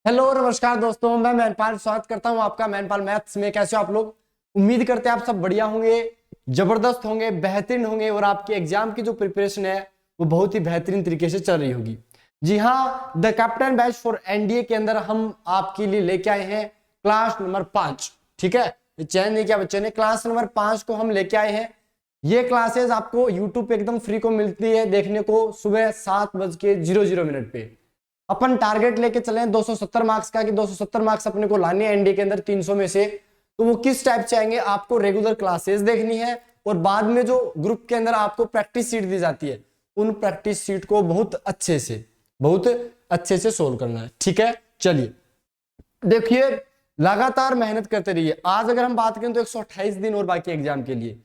Hello नमस्कार दोस्तों, मैं मैनपाल स्वागत करता हूं आपका मैनपाल मैथ्स में। कैसे हो आप लोग? उम्मीद करते हैं आप सब बढ़िया होंगे, जबरदस्त होंगे, बेहतरीन होंगे और आपकी एग्जाम की जो प्रिपरेशन है वो बहुत ही बेहतरीन तरीके से चल रही होगी। जी हाँ, the captain batch for NDA के अंदर हम आपके लिए लेके आए हैं क्लास नंबर 5। ठीक है, चयन नहीं किया बच्चे ने, क्लास नंबर 5 को हम लेके आए हैं। ये क्लासेस आपको यूट्यूब पे एकदम फ्री को मिलती है देखने को, सुबह 7:00 पे। अपन टारगेट लेके चले 270 मार्क्स का, कि 270 मार्क्स अपने को लाने हैं एनडीए के अंदर 300 में से। तो वो किस टाइप से आएंगे, आपको रेगुलर क्लासेस देखनी है और बाद में जो ग्रुप के अंदर आपको प्रैक्टिस सीट दी जाती है, उन प्रैक्टिस सीट को बहुत अच्छे से सोल्व करना है। ठीक है, चलिए देखिए, लगातार मेहनत करते रहिए। आज अगर हम बात करें तो 128 दिन और बाकी एग्जाम के लिए,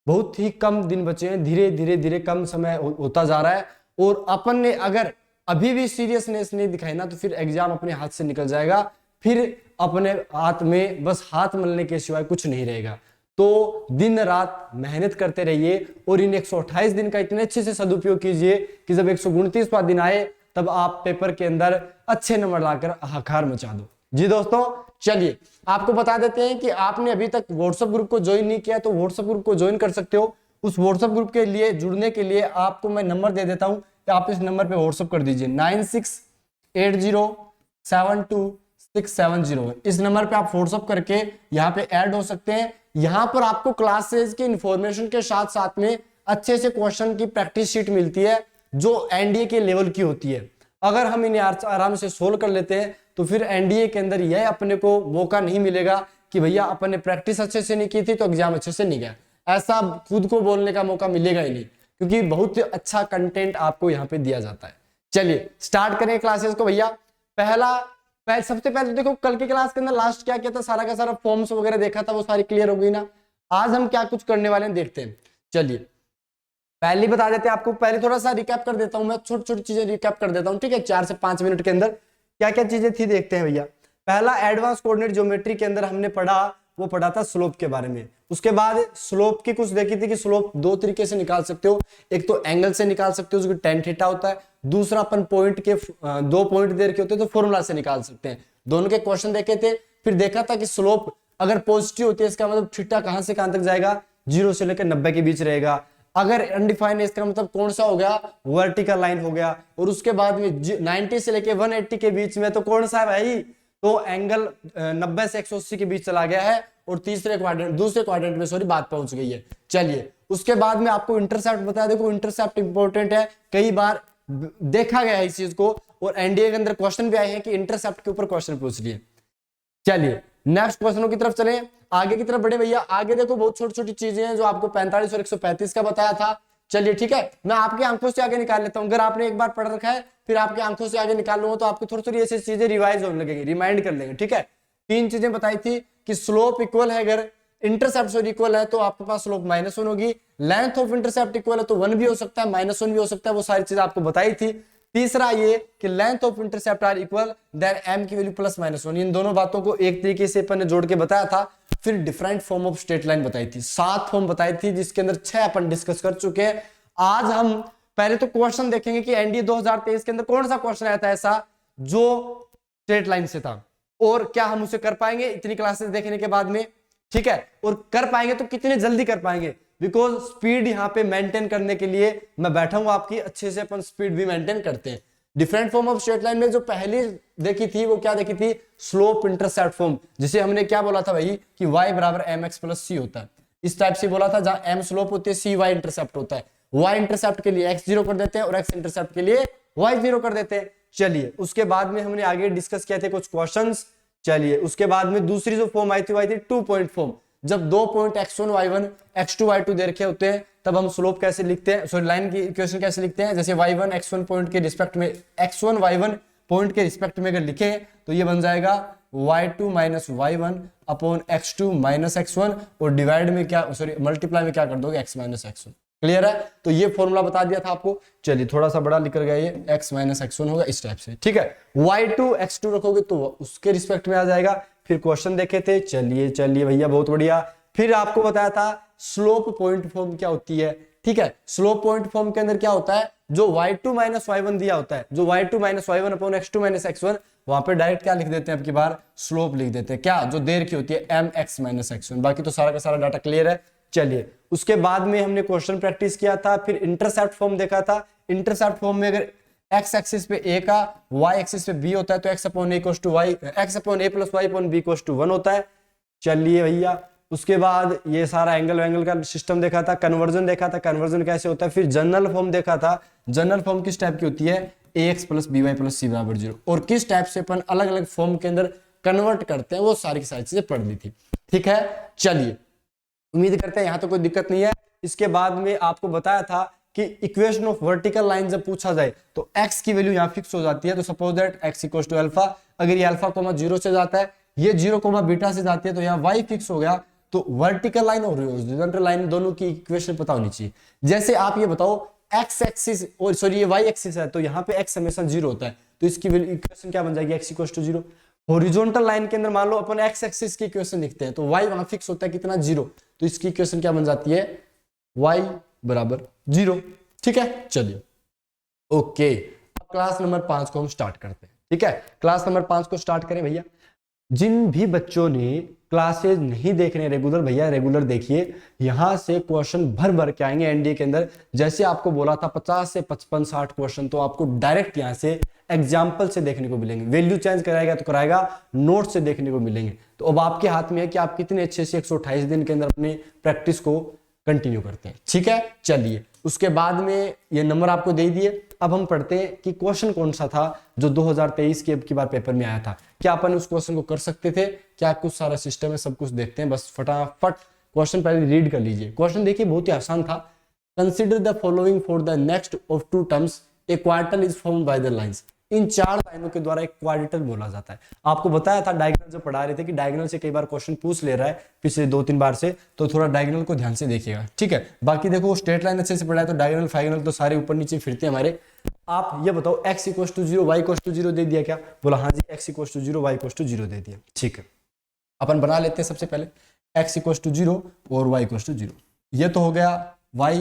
बहुत ही कम दिन बचे हैं। धीरे धीरे कम समय होता जा रहा है और अपन ने अगर अभी भी सीरियसनेस नहीं दिखाई ना, तो फिर एग्जाम अपने हाथ से निकल जाएगा। फिर अपने हाथ में बस हाथ मलने के सिवाय कुछ नहीं रहेगा। तो दिन रात मेहनत करते रहिए और इन 128 दिन का इतने अच्छे से सदुपयोग कीजिए कि जब 129वां दिन आए तब आप पेपर के अंदर अच्छे नंबर लाकर हाहाकार मचा दो। जी दोस्तों, चलिए आपको बता देते हैं कि आपने अभी तक व्हाट्सएप ग्रुप को ज्वाइन नहीं किया तो व्हाट्सएप ग्रुप को ज्वाइन कर सकते हो। उस व्हाट्सएप ग्रुप के लिए जुड़ने के लिए आपको मैं नंबर दे देता हूं, आप इस नंबर पे व्हाट्सएप कर दीजिए 9680726701। इस नंबर पे आप व्हाट्सएप करके यहाँ पे ऐड हो सकते हैं। यहाँ पर आपको क्लासेस की इंफॉर्मेशन के साथ साथ में अच्छे से क्वेश्चन की प्रैक्टिस शीट मिलती है जो एनडीए के लेवल की होती है। अगर हम इन्हें आराम से सोल्व कर लेते हैं तो फिर एनडीए के अंदर यह अपने को मौका नहीं मिलेगा कि भैया अपन ने प्रैक्टिस अच्छे से नहीं की थी तो एग्जाम अच्छे से नहीं गया। ऐसा खुद को बोलने का मौका मिलेगा ही नहीं, क्योंकि बहुत अच्छा कंटेंट आपको यहाँ पे दिया जाता है। चलिए स्टार्ट करें क्लासेस को भैया। सबसे पहले देखो, कल की क्लास के अंदर लास्ट क्या किया था, सारा का सारा फॉर्म्स वगैरह देखा था, वो सारी क्लियर हो गई ना। आज हम क्या कुछ करने वाले हैं देखते हैं। चलिए पहले बता देते हैं आपको, पहले थोड़ा सा रिकैप कर देता हूं मैं, छोटी छोटी चीजें रिकैप कर देता हूं। ठीक है, 4 से 5 मिनट के अंदर क्या क्या चीजें थी देखते हैं भैया। पहला, एडवांस कोऑर्डिनेट ज्योमेट्री के अंदर हमने पढ़ा था स्लोप के बारे में। उसके बाद स्लोप की कुछ देखी थी कि स्लोप दो तरीके से निकाल सकते हो, एक तो एंगल से निकाल सकते हो जो कि tan थीटा होता है, दूसरा अपन पॉइंट के 2 पॉइंट दे रखे होते हैं तो फॉर्मूला से निकाल सकते हैं। दोनों के क्वेश्चन देखे थे। फिर देखा था कि स्लोप अगर पॉजिटिव होती है इसका मतलब थीटा कहां से कहां तक जाएगा, 0 से लेकर 90 के बीच रहेगा। अगर अनडिफाइंड है इसका मतलब कौन सा हो गया, वर्टिकल लाइन हो गया। और उसके बाद में 90 से लेकर 180 के बीच में तो कौन सा है भाई, तो एंगल 90 से 180 के बीच चला गया है और दूसरे क्वाड्रेंट में सॉरी बात पहुंच गई है। चलिए उसके बाद में आपको इंटरसेप्ट बताया। देखो इंटरसेप्ट इंपॉर्टेंट है, कई बार देखा गया है इस चीज को और एनडीए के अंदर क्वेश्चन भी आए हैं कि इंटरसेप्ट के ऊपर क्वेश्चन पूछ लिए। चलिए नेक्स्ट क्वेश्चनों की तरफ चले, आगे की तरफ बढ़े भैया। आगे देखो बहुत छोटी छोटी चीजें हैं जो आपको 45 और 135 का बताया था। चलिए ठीक है, मैं आपकी आंखों से आगे निकाल लेता हूं। अगर आपने एक बार पढ़ रखा है फिर आपकी आंखों से आगे निकाल लूंगा तो आपको थोड़ी थोड़ी ऐसी चीजें रिवाइज होने लगेंगी, रिमाइंड कर लेंगे। ठीक है, 3 चीजें बताई थी कि स्लोप इक्वल है, अगर इंटरसेप्ट इक्वल है तो आपके पास स्लोप -1 होगी। लेंथ ऑफ इंटरसेप्ट इक्वल है तो 1 भी हो सकता है, -1 भी हो सकता है, वो सारी चीजें आपको बताई थी। तीसरा ये कि length of intercept are equal then m की वैल्यू +-1। इन दोनों बातों को एक तरीके से अपन ने जोड़ के बताया था। फिर different form of straight line बताई थी, 7 फॉर्म बताई थी जिसके अंदर 6 अपन डिस्कस कर चुके हैं। आज हम पहले तो क्वेश्चन देखेंगे कि एनडीए 2023 के अंदर कौन सा क्वेश्चन आया था ऐसा जो स्ट्रेट लाइन से था और क्या हम उसे कर पाएंगे इतनी क्लासेस देखने के बाद में। ठीक है, और कर पाएंगे तो कितने जल्दी कर पाएंगे, बिकॉज स्पीड यहाँ पे मेंटेन करने के लिए मैं बैठा हूं आपकी, अच्छे से अपन स्पीड भी मेंटेन करते हैं। Different form of straight line में जो पहली देखी थी वो क्या देखी थी, स्लोप इंटरसेप्ट फॉर्म, जिसे हमने क्या बोला था भाई कि y = mx + c होता है। इस टाइप से बोला था, जहां m स्लोप होती है, c y इंटरसेप्ट होता है। y इंटरसेप्ट के लिए x 0 कर देते हैं और x इंटरसेप्ट के लिए y 0 कर देते हैं। चलिए उसके बाद में हमने आगे डिस्कस किए थे कुछ क्वेश्चंस। चलिए उसके बाद में दूसरी जो फॉर्म आई थी 2 पॉइंट फॉर्म। जब 2 point x1 y1 x2 y2 दे रखे होते हैं तब हम स्लोप कैसे लिखते हैं, सॉरी लाइन की इक्वेशन कैसे लिखते हैं। जैसे y1 x1 पॉइंट के रिस्पेक्ट में, x1 y1 पॉइंट के रिस्पेक्ट में अगर लिखे तो ये बन जाएगा y2 - y1 upon x2 - x1 और डिवाइड में क्या, सॉरी मल्टीप्लाई में क्या कर दोगे, x - x1। क्लियर है, तो ये फॉर्मूला बता दिया था आपको। चलिए थोड़ा सा बड़ा लिख कर गया, ये x - x1 होगा इस टाइप से। ठीक है, y2 x2 रखोगे तो उसके रिस्पेक्ट में आ जाएगा। फिर क्वेश्चन देखे थे, चलिए भैया बहुत बढ़िया। फिर आपको बताया था स्लोप पॉइंट फॉर्म क्या होती है। ठीक है, स्लोप पॉइंट फॉर्म के अंदर क्या होता है, जो y2 माइनस y1 दिया होता है, जो y2 minus y1 upon x2 minus x1, वहां पे डायरेक्ट क्या लिख देते हैं, अब की बार स्लोप लिख देते हैं, क्या, जो देर की होती है mx माइनस x1। बाकी तो सारा का सारा डाटा क्लियर है। चलिए उसके बाद में हमने क्वेश्चन प्रैक्टिस किया था, फिर इंटरसेप्ट फॉर्म देखा था। इंटरसेप्ट फॉर्म में अगर x एक्सिस पे a का, y एक्सिस पे b होता है, तो x upon a equals to y, x upon a plus y upon b equals to 1 होता है। चलिए भैया उसके बाद ये सारा एंगल का सिस्टम देखा था, कन्वर्जन देखा था, कन्वर्जन कैसे होता है, फिर जनरल फॉर्म देखा था। जनरल फॉर्म किस टाइप की होती है, ax plus by plus c बराबर 0, और किस टाइप से अपन अलग अलग फॉर्म के अंदर कन्वर्ट करते हैं, वो सारी की सारी चीजें पढ़ ली थी। ठीक है, चलिए उम्मीद करते हैं यहां तो कोई दिक्कत नहीं है। इसके बाद में आपको बताया था कि इक्वेशन ऑफ वर्टिकल लाइन जब पूछा जाए तो x की वैल्यू यहाँ फिक्स हो जाती है। तो suppose that x equals to alpha, अगर ये अल्फा कोमा 0 से जाता है, ये 0 कोमा बीटा से जाती है, तो यहाँ y फिक्स हो गया। तो वर्टिकल लाइन और हॉरिजॉन्टल लाइन दोनों की इक्वेशन पता होनी चाहिए। जैसे आप ये बताओ x एक्सिस और सॉरी ये y एक्सिस है, तो यहाँ पे x हमेशा 0 होता है, तो इसकी इक्वेशन क्या बन जाएगी, x equals to 0। Horizontal line के अंदर मान लो अपन x एक्सिस की इक्वेशन लिखते हैं, तो y वहां फिक्स होता है कितना, 0, तो इसकी इक्वेशन क्या बन जाती है, y बराबर 0। ठीक है, चलिए ओके, अब क्लास नंबर 5 को हम स्टार्ट करते हैं। ठीक है, क्लास नंबर 5 को स्टार्ट करें भैया। जिन भी बच्चों ने क्लासेज नहीं देख रहे रेगुलर, भैया रेगुलर देखिए, यहां से क्वेश्चन भर भर के आएंगे एनडीए के अंदर। जैसे आपको बोला था 50 से 55 60 क्वेश्चन, तो आपको डायरेक्ट यहां से एग्जाम्पल से देखने को मिलेंगे। वैल्यू चेंज कराएगा तो कराएगा, नोट से देखने को मिलेंगे। तो अब आपके हाथ में है कि आप कितने अच्छे से 128 दिन के अंदर अपनी प्रैक्टिस को कंटिन्यू करते हैं। ठीक है, चलिए उसके बाद में ये नंबर आपको दे दिए। अब हम पढ़ते हैं कि क्वेश्चन कौन सा था जो 2023 के अब की बार पेपर में आया था। क्या अपन उस क्वेश्चन को कर सकते थे, क्या कुछ सारा सिस्टम है, सब कुछ देखते हैं। बस फटाफट क्वेश्चन पहले रीड कर लीजिए। क्वेश्चन देखिए बहुत ही आसान था। Consider the following for the next of two terms, a quartal is formed by the lines. इन 4 लाइनों के द्वारा एक क्वाड्रेटल बोला जाता है। आपको बताया था डायगोनल जो पढ़ा रहे थे कि डायगोनल से कई बार क्वेश्चन पूछ ले रहा है पिछले 2-3 बार से, तो थोड़ा डायगोनल को ध्यान से देखिएगा। ठीक है, बाकी देखो स्ट्रेट लाइन अच्छे से पढ़ा है, तो डायगोनल फाइगोनल तो सारे ऊपर नीचे फिरते हैं हमारे। आप ये बताओ x equals to 0 y equals to 0 दे दिया क्या, बोला हाँ जी, x equals to 0 y equals to 0 दे दिया। ठीक है, अपन बना लेते हैं सबसे पहले x इक्वल्स टू 0 और y इक्वल्स टू 0। ये तो हो गया y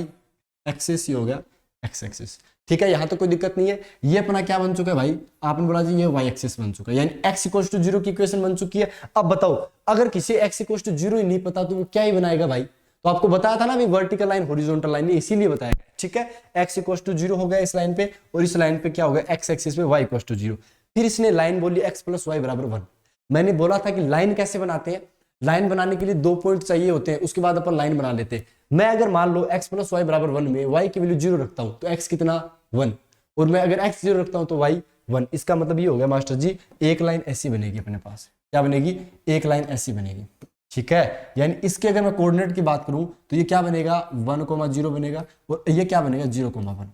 एक्सिस, ये हो गया x एक्सिस। ठीक है, यहां तो कोई दिक्कत नहीं है। ये अपना क्या बन चुका है भाई, आपने बोला जी ये y एक्सिस बन चुका है, यानी x इक्वल्स टू 0 की इक्वेशन बन चुकी है। अब बताओ अगर किसी x इक्वल्स टू 0 ही नहीं पता तो वो क्या ही बनाएगा भाई। तो आपको बताया था ना भी वर्टिकल लाइन हॉरिजॉन्टल लाइन, इसीलिए बताया। ठीक है, x इक्वल्स टू 0 हो गया इस लाइन पे, और इस लाइन पे क्या हो गया, x एक्सिस पे y इक्वल्स टू 0। फिर इसने लाइन बोली x प्लस y बराबर 1। मैंने बोला था कि लाइन कैसे बनाते हैं, लाइन बनाने के लिए 2 पॉइंट चाहिए होते हैं, उसके बाद अपन लाइन बना लेते हैं। मैं अगर मान लो x प्लस y बराबर 1 में y की वैल्यू 0 रखता हूं तो x कितना 1, और मैं अगर x 0 रखता हूं तो y 1। इसका मतलब ये हो गया मास्टर जी, एक लाइन ऐसी बनेगी अपने पास। क्या बनेगी, एक लाइन ऐसी बनेगी। ठीक है, यानी इसके अगर मैं कोऑर्डिनेट की बात करूं तो ये क्या बनेगा 1,0 बनेगा, और ये क्या बनेगा 0,1।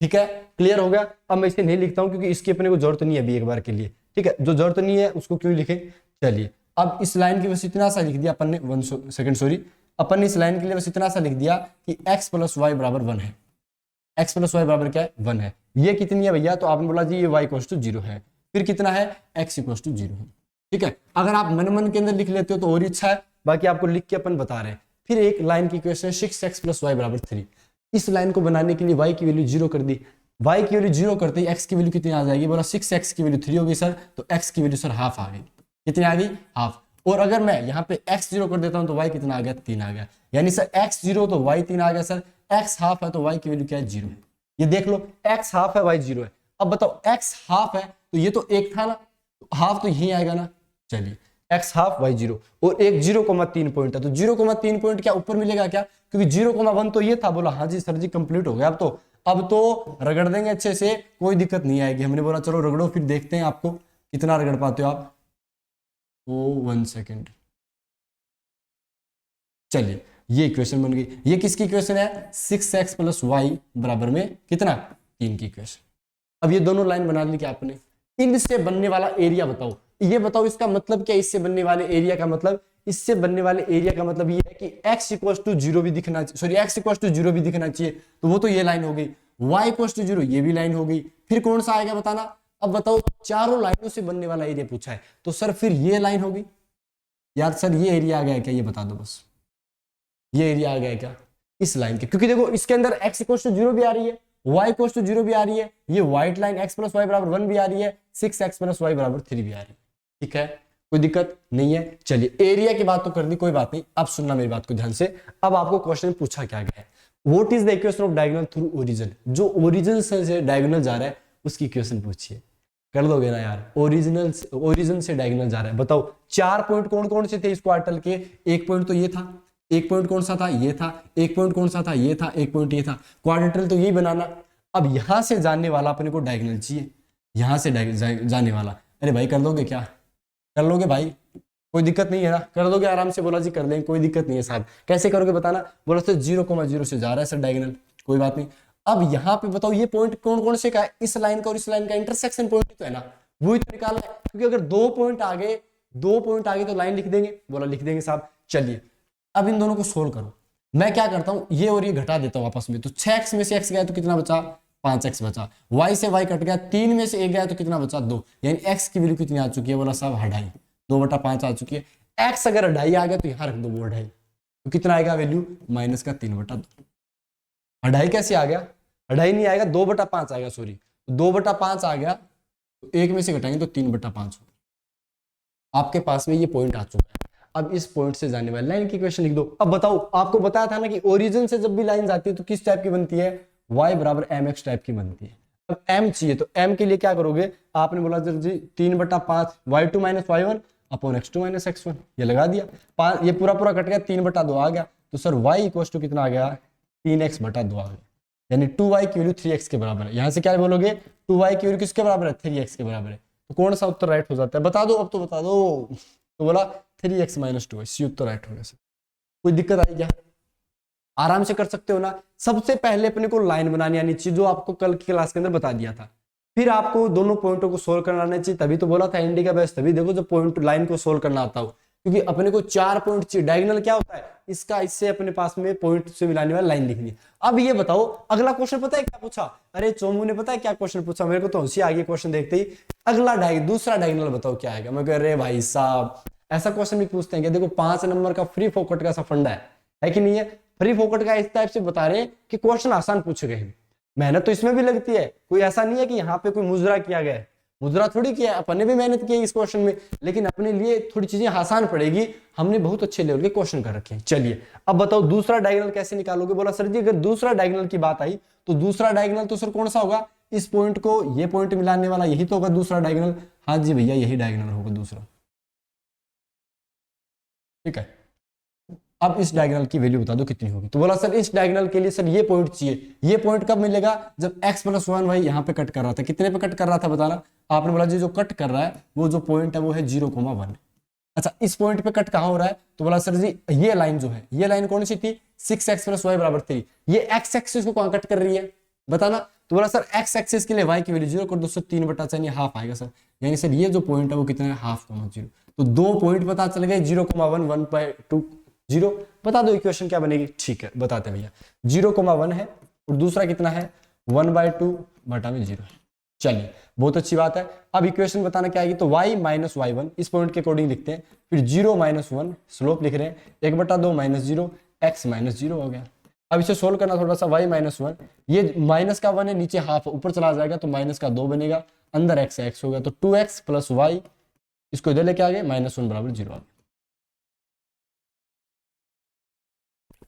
ठीक है, क्लियर हो गया। अब मैं इसे नहीं लिखता हूं क्योंकि इसकी अपने को जरूरत नहीं है अभी एक बार के लिए। ठीक है, जो जरूरत नहीं है उसको क्यों लिखे। चलिए अब इस लाइन की बस इतना सा लिख दिया अपन ने, 1 सेकंड सॉरी, अपन ने इस लाइन के लिए बस इतना सा लिख दिया कि x प्लस वाई बराबर 1 है। x प्लस वाई बराबर क्या है, 1 है। ये कितनी है भैया, तो आपने बोला जी ये y इक्वल्स टू 0 है। फिर कितना है, x इक्वल्स टू 0 है। ठीक है, अगर आप मन मन के अंदर लिख लेते हो तो और अच्छा है, बाकी आपको लिख के अपन बता रहे हैं। फिर एक लाइन की इक्वेशन 6x प्लस वाई बराबर 3। इस लाइन को बनाने के लिए y की वैल्यू 0 कर दी, y की वैल्यू 0 करते ही x की वैल्यू कितनी आ जाएगी, बोला 6x की वैल्यू 3 होगी सर, तो x की वैल्यू सर हाफ आ गई। कितनी आ गई, हाफ। और अगर मैं यहाँ पे x 0 कर देता हूं तो y कितना आ गया, 3 आ गया। यानी सर x 0 तो y 3 आ गया सर, x हाफ है तो y की वैल्यू क्या है, 0 है। ये देख लो x हाफ है y 0 है। अब बताओ x हाफ है तो ये तो एक था ना, हाफ तो यही आएगा ना। चलिए x हाफ y 0 और एक 0,3 पॉइंट है, तो 0,3 पॉइंट क्या ऊपर मिलेगा क्या, क्योंकि 0,1 तो ये था। बोला हाँ जी सर जी कंप्लीट हो गया। अब तो रगड़ देंगे अच्छे से, कोई दिक्कत नहीं आएगी। हमने बोला चलो रगड़ो, फिर देखते हैं आपको कितना रगड़ पाते हो आप। ओ 1 सेकेंड, चलिए ये इक्वेशन बन गई। ये किसकी इक्वेशन है, 6x प्लस वाई बराबर में कितना, 3 की इक्वेशन। अब ये दोनों लाइन बना ली क्या आपने, इनसे बनने वाला एरिया बताओ। ये बताओ इसका मतलब क्या, इससे बनने वाले एरिया का मतलब, इससे बनने वाले एरिया का मतलब ये है कि x इक्वल्स टू 0 भी दिखना चाहिए, सॉरी x इक्वल्स टू 0 भी दिखना चाहिए, तो वो तो ये लाइन हो गई। y इक्वल्स टू 0 ये भी लाइन हो गई। फिर कौन सा आएगा बताना। अब बताओ चारों लाइनों से बनने वाला एरिया पूछा है, तो सर फिर ये लाइन होगी। यार सर ये एरिया आ गया क्या, ये बता दो बस, ये एरिया आ गया क्या इस लाइन के, क्योंकि देखो इसके अंदर x इक्वल्स टू 0 भी आ रही है, y इक्वल टू 0 भी आ रही है, ये white line x plus y बराबर 1 भी आ रही है, 6x प्लस वाई बराबर 3 भी आ रही है। ठीक है, कोई दिक्कत नहीं है। चलिए एरिया की बात तो कर दी, कोई बात नहीं, अब सुनना मेरी बात को ध्यान से। अब आपको क्वेश्चन पूछा क्या गया है, what is the equation of diagonal through origin, जो ओरिजिन से डायगोनल जा रहा है उसकी इक्वेशन पूछिए। कर दोगे ना यार, ओरिजिन से डायगोनल जा रहा है, बताओ 4 पॉइंट कौन कौन से थे इस क्वार्टल के, एक पॉइंट तो ये था, एक पॉइंट कौन सा था, ये था, एक पॉइंट कौन सा था, ये था, एक पॉइंट ये था, क्वाड्रेंटल तो यही बनाना। अब यहां से जाने वाला अपने को डायगोनल चाहिए, यहां से जाने वाला। अरे भाई कर दोगे क्या, कर लोगे भाई, कोई दिक्कत नहीं है ना, कर दोगे आराम से, बोला जी कर देंगे, कोई दिक्कत नहीं है साहब। कैसे करोगे बताना, बोला सर 0,0 से जा रहा है सर डायगोनल, कोई बात नहीं। अब यहाँ पे बताओ ये पॉइंट कौन कौन से का है, इस लाइन का और इस लाइन का इंटरसेक्शन पॉइंट तो है ना, वही तो निकालना है, क्योंकि अगर 2 पॉइंट आगे तो लाइन लिख देंगे, बोला लिख देंगे साहब। चलिए अब इन दोनों को सोल्व करो। मैं क्या करता हूं, ये और ये घटा देता हूं आपस में, तो 6x में से x गया तो कितना बचा, 5x बचा, y से y कट गया, 3 में से 1 गया तो कितना बचा, 2, यानी x की वैल्यू कितनी आ चुकी है, बोला साहब 2.5, 2/5 आ चुकी है। x अगर 2.5 आ गया तो यहाँ रख दो वो 2.5, तो कितना आएगा वैल्यू, माइनस का 3/2। 2.5 कैसे आ गया, 2.5 नहीं आएगा, 2/5 आएगा, सॉरी 2/5 आ गया, तो 1 में से घटाएंगे तो 3/5 होगा। आपके पास में ये पॉइंट आ चुका है। अब इस पॉइंट से जाने वाली लाइन की इक्वेशन लिख दो। अब बताओ, आपको बताया था ना कि ओरिजिन से जब भी लाइन जाती है तो किस टाइप की बनती है, y बराबर mx टाइप की बनती है। अब m चाहिए, तो m के लिए क्या करोगे, आपने बोला जी 3/5 y2 minus y1 upon x2 minus x1, ये लगा दिया, ये पूरा कट गया, 3/2 आ गया, तो सर y इक्वल टू कितना आ गया, 3x/2 आ गया, यानी 2y की वैल्यू 3x के बराबर है। यहां से क्या बोलोगे, 2y की वैल्यू किसके बराबर है, 3x के बराबर है, तो कौन सा उत्तर राइट हो जाता है, बता दो, अब तो बता दो। तो बोला 3x माइनस 2, सी उत्तर राइट हो गया सर। कोई दिक्कत आई क्या, आराम से कर सकते हो ना। सबसे पहले अपने को लाइन बनानी आनी चाहिए, जो आपको कल की क्लास के अंदर बता दिया था। फिर आपको दोनों पॉइंटों को सोल्व करना आना चाहिए, तभी तो बोला था एनडी का बेस्ट, तभी देखो जो पॉइंट लाइन को सोल्व करना आता हो, क्योंकि अपने को 4 पॉइंट चाहिए। डायगोनल क्या होता है, इसका इससे अपने पास में पॉइंट से मिलाने वाली लाइन लिखनी है। अब ये बताओ अगला क्वेश्चन पता है क्या पूछा, अरे चोमू ने पता है क्या क्वेश्चन पूछा, मेरे को तो हंसी आ गई क्वेश्चन देखते ही। अगला दूसरा डायगोनल बताओ क्या आएगा। मैं कह रहे भाई साहब ऐसा क्वेश्चन भी पूछते हैं क्या, देखो 5 नंबर का फ्री फोकट का सा फंडा है कि नहीं है, फ्री फोकट का इस टाइप से बता रहे हैं कि क्वेश्चन आसान पूछे गए हैं, मेहनत तो इसमें भी लगती है। कोई ऐसा नहीं है कि यहाँ पे कोई मुजरा किया गया है, मुजरा थोड़ी किया है, अपने भी मेहनत की है इस क्वेश्चन में, लेकिन अपने लिए थोड़ी चीजें आसान पड़ेगी, हमने बहुत अच्छे लेवल के क्वेश्चन कर रखे हैं। चलिए अब बताओ दूसरा डायगोनल कैसे निकालोगे। बोला सर जी अगर दूसरा डायगोनल की बात आई तो दूसरा डायगोनल तो सर कौन सा होगा, इस पॉइंट को ये पॉइंट मिलाने वाला यही तो होगा दूसरा डायगोनल। हाँ जी भैया यही डायगोनल होगा दूसरा, ठीक है। अब इस डायगोनल की वैल्यू बता दो कितनी होगी। तो बोला सर इस डायगोनल के लिए सर ये पॉइंट चाहिए, ये पॉइंट कब मिलेगा, जब x + 1 भाई यहाँ पे कट कर रहा था, कितने पे कट कर रहा था बताना। आपने बोला जी जो कट कर रहा है वो जो पॉइंट है वो है 0,1। अच्छा इस पॉइंट पे कट कहाँ हो रहा है, तो बोला सर जी ये लाइन जो है, ये लाइन कौन सी थी, 6x + y = 3, ये x एक्सिस को कहाँ कट कर रही है बताना। तो बोला सर x एक्सिस के लिए y की वैल्यू 0 कर दो, 3/4 यानी हाफ आएगा सर, यानी सर ये जो पॉइंट है वो कितना है, हाफ, 0। तो 2 पॉइंट पता चल गए, 0,1 1/2 0। बता दो इक्वेशन क्या बनेगी, ठीक है बताते भैया। 0,1 है और दूसरा कितना है 1/2/0। चलिए बहुत अच्छी बात है। अब इक्वेशन बताना क्या आएगी, तो y - y1 इस पॉइंट के अकॉर्डिंग लिखते हैं, फिर 0 - 1 स्लोप लिख रहे हैं, 1/2 - 0 x - 0 हो गया। अब इसे सोल्व करना थोड़ा सा, y - 1 ये माइनस का 1 है, नीचे हाफ ऊपर चला जाएगा तो माइनस का 2 बनेगा, अंदर x है, x हो गया, तो 2x + y इसको इधर लेके आ गए, -1 = 0 आ गया।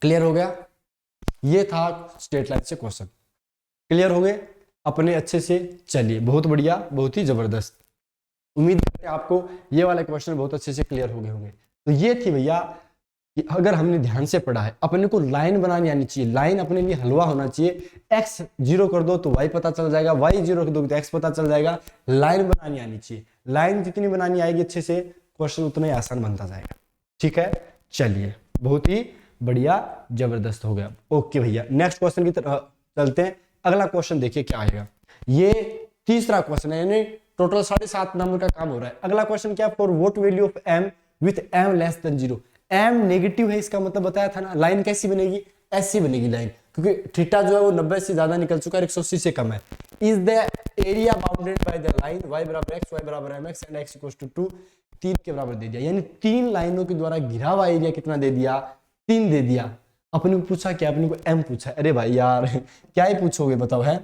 क्लियर हो गया, ये था स्ट्रेट लाइन से क्वेश्चन। क्लियर हो गए अपने अच्छे से, चलिए बहुत बढ़िया, बहुत ही जबरदस्त। उम्मीद है आपको ये वाले क्वेश्चन बहुत अच्छे से क्लियर हो गए होंगे। तो ये थी भैया कि अगर हमने ध्यान से पढ़ा है, अपने को लाइन बनानी आनी चाहिए, लाइन अपने लिए हलवा होना चाहिए। x 0 कर दो तो y पता चल जाएगा, y 0 कर दो तो x पता चल जाएगा। लाइन बनानी आनी चाहिए, लाइन जितनी बनानी आएगी अच्छे से क्वेश्चन उतना ही आसान बनता जाएगा, ठीक है। चलिए बहुत ही बढ़िया, जबरदस्त हो गया। ओके भैया नेक्स्ट क्वेश्चन की तरफ चलते हैं। अगला क्वेश्चन देखिए क्या आएगा, ये तीसरा क्वेश्चन है, यानी टोटल 7.5 नंबर का काम हो रहा है। अगला क्वेश्चन क्या, for what value of m with m less than 0। m negative है, इसका मतलब बताया था ना, लाइन कैसी बनेगी, ऐसी बनेगी लाइन, क्योंकि थीटा जो है वो 90 से ज्यादा निकल चुका है, 180 से कम है। Is the area bounded by the line y = x, y = mx and x = 2, 3 के बराबर दे दिया, यानी 3 लाइनों के द्वारा घिरा हुआ एरिया कितना दे दिया, 3 दे दिया। अपने को पूछा क्या, अपने को m पूछा। अरे भाई यार क्या ही पूछोगे बताओ, है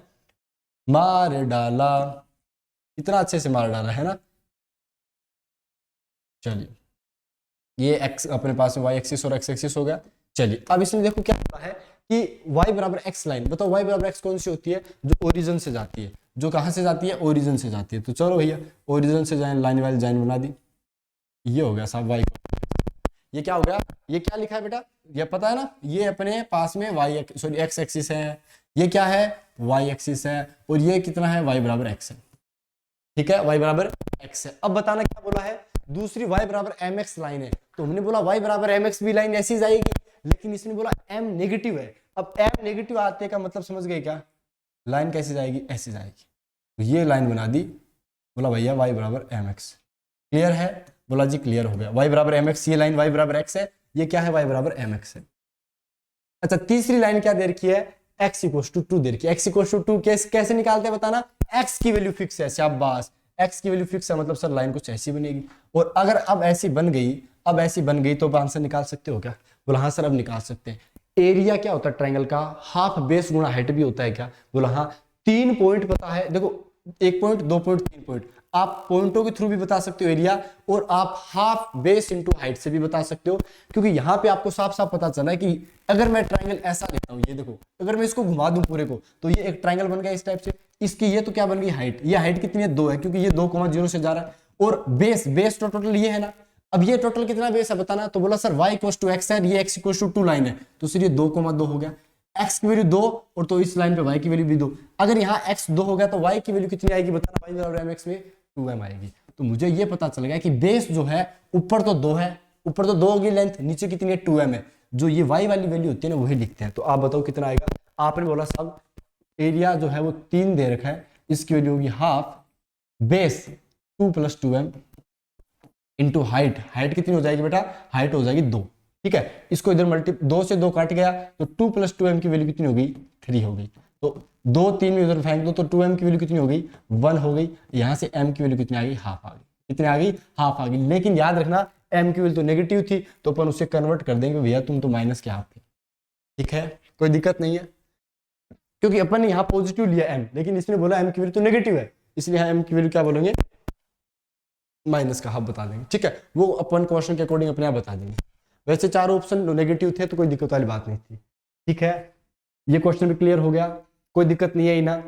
मार डाला, इतना अच्छे से मार डाला है ना। चलिए ये x अपने पास में y एक्सिस और x एक्सिस हो गया। चलिए अब इसमें देखो क्या होता है कि y बराबर x लाइन, बताओ y बराबर x कौन सी होती है, जो ओरिजिन से जाती है, जो कहां से जाती है, ओरिजिन से जाती है। तो चलो भैया ओरिजिन से जाए, लाइन वाली लाइन बना दी, ये हो गया साहब y। ये क्या हो गया, ये क्या लिखा है बेटा, ये पता है ना, ये अपने पास में y सॉरी x एक्सिस है, ये क्या है y एक्सिस है, और ये कितना है y बराबर x है। ठीक है y बराबर x है। अब बताना क्या बोला है, दूसरी y बराबर mx लाइन है, तो हमने बोला y बराबर mx भी लाइन ऐसी जाएगी, लेकिन इसने बोला m नेगेटिव है। अब m नेगेटिव आते का मतलब समझ गए क्या, लाइन कैसी जाएगी, ऐसी जाएगी। तो ये लाइन बना दी, बोला भैया y बराबर mx। क्लियर है, बोला जी क्लियर हो गया, y बराबर mx, ये लाइन y बराबर x है, ये क्या है y बराबर mx है। अच्छा तीसरी लाइन क्या दे रखी है, x इक्वल टू 2 दे रखी है। x इक्वल टू 2 कैसे निकालते हैं बताना, x की वैल्यू फिक्स है, शाबाश, x की वैल्यू फिक्स है, मतलब सर लाइन कुछ ऐसी बनेगी। और अगर अब ऐसी बन गई, अब ऐसी बन गई तो आंसर निकाल सकते हो क्या, बोला हाँ सर अब निकाल सकते हैं। एरिया क्या होता है ट्रायंगल का, हाफ बेस गुणा हाइट भी होता है क्या, बोला हाँ। 3 पॉइंट पता है, देखो 1 पॉइंट 2 पॉइंट 3 पॉइंट, आप पॉइंटों के थ्रू भी बता सकते हो एरिया, और आप हाफ बेस इंटू हाइट से भी बता सकते हो, क्योंकि यहाँ पे आपको साफ साफ पता चला है कि अगर मैं ट्रायंगल ऐसा लेता हूँ, ये देखो अगर मैं इसको घुमा दूं पूरे को, तो ये एक ट्रायंगल बन गया इस टाइप से। इसकी ये तो क्या बन गई हाइट, ये हाइट कितनी है 2 है, क्योंकि ये 2,0 से जा रहा है, और बेस तो टोटल ये है ना। अब ये टोटल कितना बेस है बताना, तो बोला sir y equal to x है, ये x इक्वल टू 2 लाइन है, तो सिर्फ 2,2 हो गया, x की वैल्यू 2, और तो इस लाइन पे y की वैल्यू भी 2। अगर यहाँ x 2 हो गया तो y की वैल्यू कितनी आएगी बताना, y बराबर mx में 2m आएगी। तो मुझे ये पता चल गया कि बेस जो है ऊपर तो 2 है, ऊपर तो 2 होगी लेंथ, नीचे कितनी है 2m है, जो ये y वाली वैल्यू होती है ना वही लिखते हैं। तो आप बताओ कितना आएगा, आपने बोला साहब एरिया जो है वो 3 दे रखा है, इसकी वैल्यू होगी half base 2 + 2m into height, height कितनी हो जाएगी बेटा, हाइट हो जाएगी 2। ठीक है, इसको इधर 2 से 2 काट गया, तो 2 + 2m की वैल्यू कितनी हो गई, 3 हो गई। तो 2 3 में उधर फेंक दो तो 2m की वैल्यू कितनी हो गई, 1 हो गई। यहाँ से m की वैल्यू कितनी आ गई, हाफ आ गई, कितनी आ गई, हाफ आ गई। लेकिन याद रखना m की वैल्यू तो नेगेटिव थी, तो अपन उसे कन्वर्ट कर देंगे, भैया तुम तो माइनस के हाफ थे। ठीक है, कोई दिक्कत नहीं है, क्योंकि अपन ने यहाँ पॉजिटिव लिया m, लेकिन इसने बोला m की वैल्यू तो नेगेटिव है, इसलिए m की वैल्यू क्या बोलेंगे, माइनस का हाफ बता देंगे। ठीक है, वो अपन क्वेश्चन के अकॉर्डिंग अपने आप बता देंगे। वैसे 4 ऑप्शन नेगेटिव थे तो कोई दिक्कत वाली बात नहीं थी। ठीक है, ये क्वेश्चन भी क्लियर हो गया, कोई दिक्कत नहीं है, ना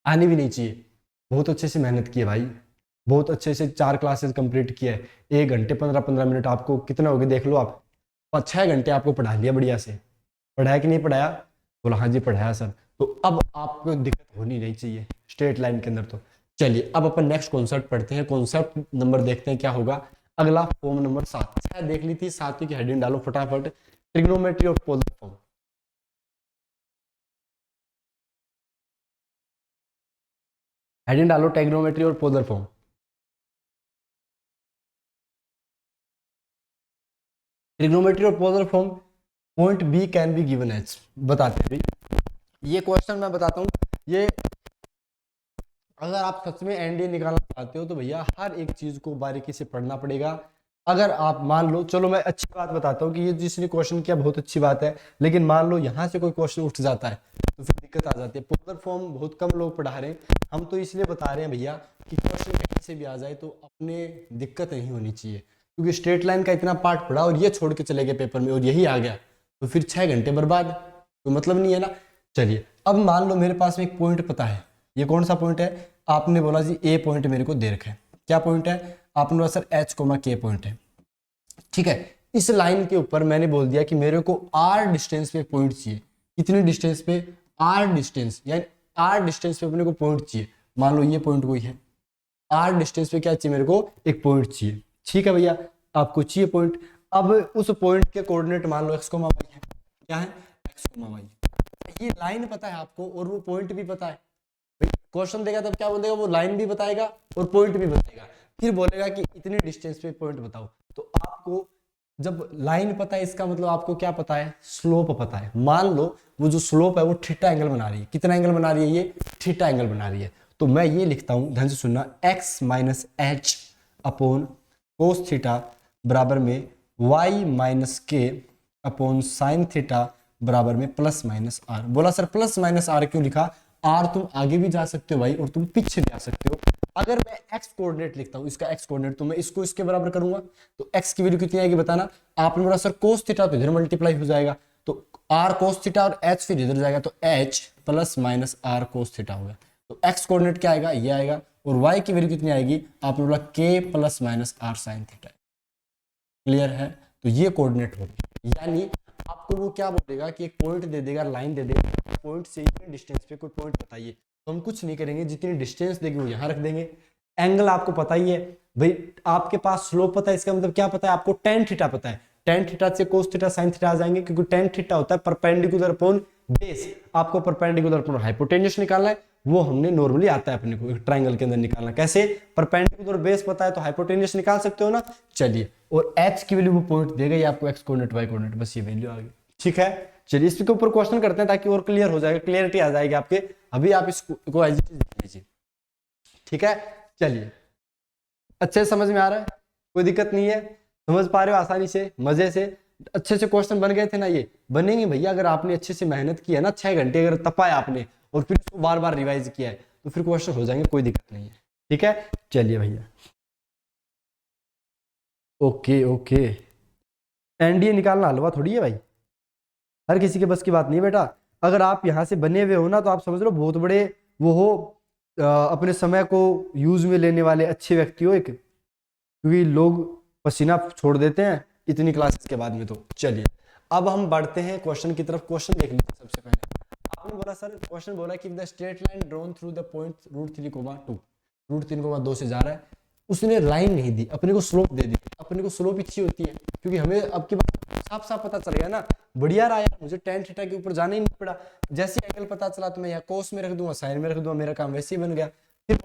आनी भी नहीं चाहिए। बहुत अच्छे से मेहनत की है भाई, बहुत अच्छे से 4 क्लासेस कंप्लीट किया है, 1 घंटे 15-15 मिनट आपको कितना हो गया देख लो आप, 6 घंटे आपको पढ़ा लिया बढ़िया से। पढ़ाया कि नहीं पढ़ाया, बोला हाँ जी पढ़ाया सर। तो अब आपको दिक्कत होनी नहीं चाहिए स्ट्रेट लाइन के अंदर। तो चलिए अब अपन नेक्स्ट कॉन्सेप्ट पढ़ते हैं, कॉन्सेप्ट नंबर देखते हैं क्या होगा अगला, फॉर्म नंबर 7 शायद देख ली थी, 7वीं की हेडिंग डालो फटाफट, ट्रिग्नोमेट्री और पोलर फॉर्म। हेडिंग डालो ट्रिग्नोमेट्री और पोलर फॉर्म। ट्रिग्नोमेट्री और polar form point B can be given as, बताते हैं भाई ये क्वेश्चन मैं बताता हूँ। ये अगर आप सच में एनडीए निकालना चाहते हो तो भैया हर एक चीज को बारीकी से पढ़ना पड़ेगा। अगर आप मान लो, चलो मैं अच्छी बात बताता हूँ कि ये जिसने क्वेश्चन किया बहुत अच्छी बात है, लेकिन मान लो यहाँ से कोई क्वेश्चन उठ जाता है तो फिर दिक्कत आ जाती है। पोलर फॉर्म बहुत कम लोग पढ़ा रहे हैं, हम तो इसलिए बता रहे हैं भैया कि क्वेश्चन कहीं से भी आ जाए तो अपने दिक्कत नहीं होनी चाहिए, क्योंकि स्ट्रेट लाइन का इतना पार्ट पढ़ा और ये छोड़ के चले गए पेपर में और यही आ गया तो फिर 6 घंटे बर्बाद, कोई मतलब नहीं है ना। चलिए अब मान लो मेरे पास में एक पॉइंट पता है, ये कौन सा पॉइंट है, आपने बोला जी ए पॉइंट मेरे को दे रखा है, क्या पॉइंट है, आपने बोला सर एच कोमा के पॉइंट है। ठीक है, इस लाइन के ऊपर मैंने बोल दिया कि मेरे को आर डिस्टेंस पे पॉइंट चाहिए, कितनी डिस्टेंस पे, आर डिस्टेंस, यानी आर डिस्टेंस पे अपने को पॉइंट चाहिए। मान लो ये पॉइंट कोई है, आर डिस्टेंस पे क्या चाहिए मेरे को, एक पॉइंट चाहिए। ठीक है भैया, आपको चाहिए पॉइंट। अब उस पॉइंट के कोऑर्डिनेट मान लो एक्स कोमा वाई है, क्या है एक्स कोमा वाई। ये लाइन पता है आपको और वो पॉइंट भी पता है, क्वेश्चन देगा तब क्या बोलेगा, वो लाइन भी बताएगा और पॉइंट भी बताएगा, फिर बोलेगा कि इतनी डिस्टेंस पे पॉइंट बताओ। तो आपको जब लाइन पता है इसका मतलब आपको क्या पता है, स्लोप पता है। मान लो वो जो स्लोप है वो थीटा एंगल बना रही है, कितना एंगल बना रही है, ये थीटा एंगल बना रही है। तो मैं ये लिखता हूं, ध्यान से सुनना, x minus H upon cos theta बराबर में y माइनस के अपॉन साइन थीटा बराबर में प्लस माइनस आर। बोला सर प्लस माइनस आर क्यों लिखा? आर तुम आगे भी जा सकते हो भाई और तुम पीछे भी आ सकते हो। अगर मैं एक्स कोऑर्डिनेट लिखता हूं, इसका एक्स कोऑर्डिनेट, तो मैं इसको इसके बराबर करूंगा तो एक्स की वैल्यू कितनी आएगी बताना। आपने बोला सर कोस थीटा तो इधर मल्टीप्लाई हो जाएगा, तो आर कोस थीटा और एच फिर इधर जाएगा, तो h plus minus r cos theta होगा। तो एक्स कोऑर्डिनेट क्या आएगा? ये आएगा। और वाई की वैल्यू कितनी आएगी? आपने बोला k plus minus r sine theta. Clear है? तो ये कोऑर्डिनेट होगा, यानी आपको वो क्या बोलेगा कि एक पॉइंट दे देगा, लाइन दे देगा, पॉइंट से इतने डिस्टेंस पे कोई पॉइंट बताइए, तो हम कुछ नहीं करेंगे, जितनी डिस्टेंस देगी वो यहाँ रख देंगे। एंगल आपको पता ही है भाई, आपके पास स्लोप पता है, इसका मतलब क्या पता है आपको? टेन थीटा पता है। टेन थीटा से कोस थीटा साइन थीटा आ जाएंगे, क्योंकि टेन थीटा होता है परपेंडिकुलर अपॉन बेस। आपको परपेंडिकुलर अपॉन हाइपोटेन्यूस निकालना है, वो हमने नॉर्मली आता है अपने को एक ट्रायंगल के अंदर निकालना। कैसे? परपेंडिकुलर बेस पता है तो हाइपोटेन्यूस निकाल सकते हो ना। चलिए, और एच की वैल्यू वो पॉइंट देगा, ये आपको एक्स कोऑर्डिनेट वाई कोऑर्डिनेट, बस ये वैल्यू आ गई। ठीक है, चलिए इसके ऊपर क्वेश्चन करते हैं ताकि और क्लियर हो जाएगा, क्लियरिटी आ जाएगी आपके। अभी आप इसको एज इट इज लिख लीजिए। ठीक है, चलिए अच्छे से समझ में आ रहा है? कोई दिक्कत नहीं है? समझ पा रहे हो आसानी से, मजे से? अच्छे से क्वेश्चन बन गए थे ना? ये बनेंगे भैया अगर आपने अच्छे से मेहनत की है ना, 6 घंटे अगर तपाया आपने और फिर उसको बार बार रिवाइज किया है, तो फिर क्वेश्चन हो जाएंगे, कोई दिक्कत नहीं है। ठीक है, चलिए भैया, ओके ओके। एनडीए निकालना हलवा थोड़ी है भाई, हर किसी के बस की बात नहीं बेटा। अगर आप यहाँ से बने हुए हो ना, तो आप समझ लो बहुत बड़े वो हो, अपने समय को यूज में लेने वाले अच्छे व्यक्ति हो एक, क्योंकि लोग पसीना छोड़ देते हैं इतनी क्लासेस के बाद में। तो चलिए अब हम बढ़ते हैं क्वेश्चन की तरफ। क्वेश्चन देख लीजिए सबसे पहले। आपने बोला सर, क्वेश्चन बोला कि the straight line drawn through the point √3,2, √3,2 से जा रहा है। उसने लाइन नहीं दी, अपने को स्लोप दे दी। अपने को स्लोप अच्छी होती है, क्योंकि हमें अब की बात साफ साफ पता चल गया ना, बढ़िया रहा यार, मुझे टेन थीटा के ऊपर जाना ही नहीं पड़ा। जैसे एंगल पता चला तो मैं यहाँ कोस में रख दूंगा, साइन में रख दूंगा, मेरा काम वैसे ही बन गया। फिर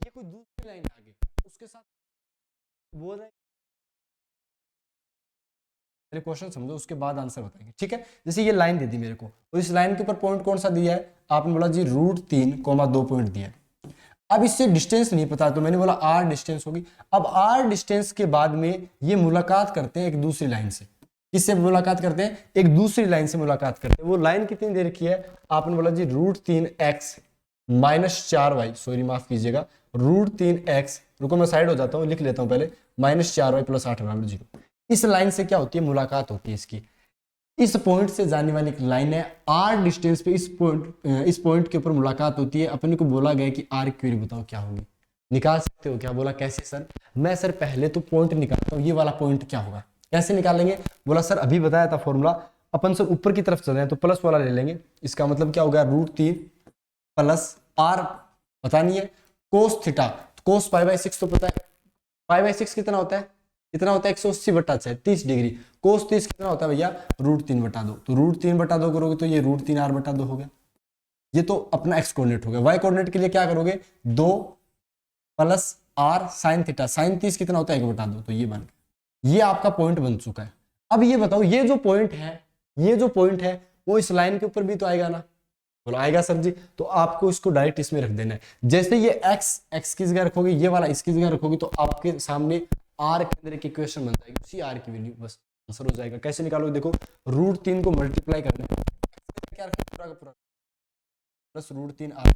ये कोई दूसरी लाइन आ गई उसके साथ वो क्वेश्चन समझो, उसके बाद आंसर बताएंगे। ठीक है, जैसे ये लाइन दे दी मेरे को, और इस लाइन के ऊपर पॉइंट कौन सा दिया है? आपने बोला जी √3,2 पॉइंट दिया है। अब इससे डिस्टेंस नहीं पता, तो मैंने बोला आर डिस्टेंस होगी। अब आर डिस्टेंस के बाद में ये मुलाकात करते हैं एक दूसरी लाइन से। किससे मुलाकात करते हैं? एक दूसरी लाइन से मुलाकात करते हैं। वो लाइन कितनी देर की है? आपने बोला जी √3x -4y, सॉरी माफ कीजिएगा, √3x, रुको मैं साइड हो जाता हूँ, लिख लेता हूँ पहले, -4y + 8 = 0। इस लाइन से क्या होती है? मुलाकात होती है इसकी। इस पॉइंट से जाने वाली एक लाइन है, आर डिस्टेंस पे इस पॉइंट के ऊपर मुलाकात होती है। अपने को बोला गया कि आर की वैल्यू बताओ क्या होगी। निकाल सकते हो क्या? बोला कैसे सर? मैं सर पहले तो पॉइंट निकालता हूँ, ये वाला पॉइंट क्या होगा, कैसे निकालेंगे? बोला सर अभी बताया था फॉर्मूला, अपन सर ऊपर की तरफ चल रहे हैं तो प्लस वाला ले लेंगे। इसका मतलब क्या होगा? √3 + r, पता नहीं है, कोस थीटा, कोस π/6 तो पता है, π/6 कितना होता है? कितना होता है? 180/6, 30 डिग्री। कोस 30 कितना होता है भैया? √3/2। तो √3/2 करोगे तो ये √3r/2 हो गया। ये तो अपना एक्स कोऑर्डिनेट हो गया। वाई कोऑर्डिनेट के लिए क्या करोगे? 2 + r sin थीटा, sin 30 कितना होता है? 1/2। तो ये बन गया, ये आपका पॉइंट बन चुका है। अब ये बताओ, ये जो पॉइंट है वो इस लाइन के ऊपर भी तो आएगा ना? बोला आएगा सर जी। तो आपको इसको डायरेक्ट इसमें रख देना है। जैसे ये x की जगह रखोगे, ये वाला इसकी जगह रखोगे, तो आपके सामने r के अंदर एक इक्वेशन बन जाएगी, उसी r की वैल्यू बस आंसर हो जाएगा। कैसे निकालोगे? देखो, √3 को मल्टीप्लाई करना है, क्या रखें? पूरा का पूरा प्लस √3r,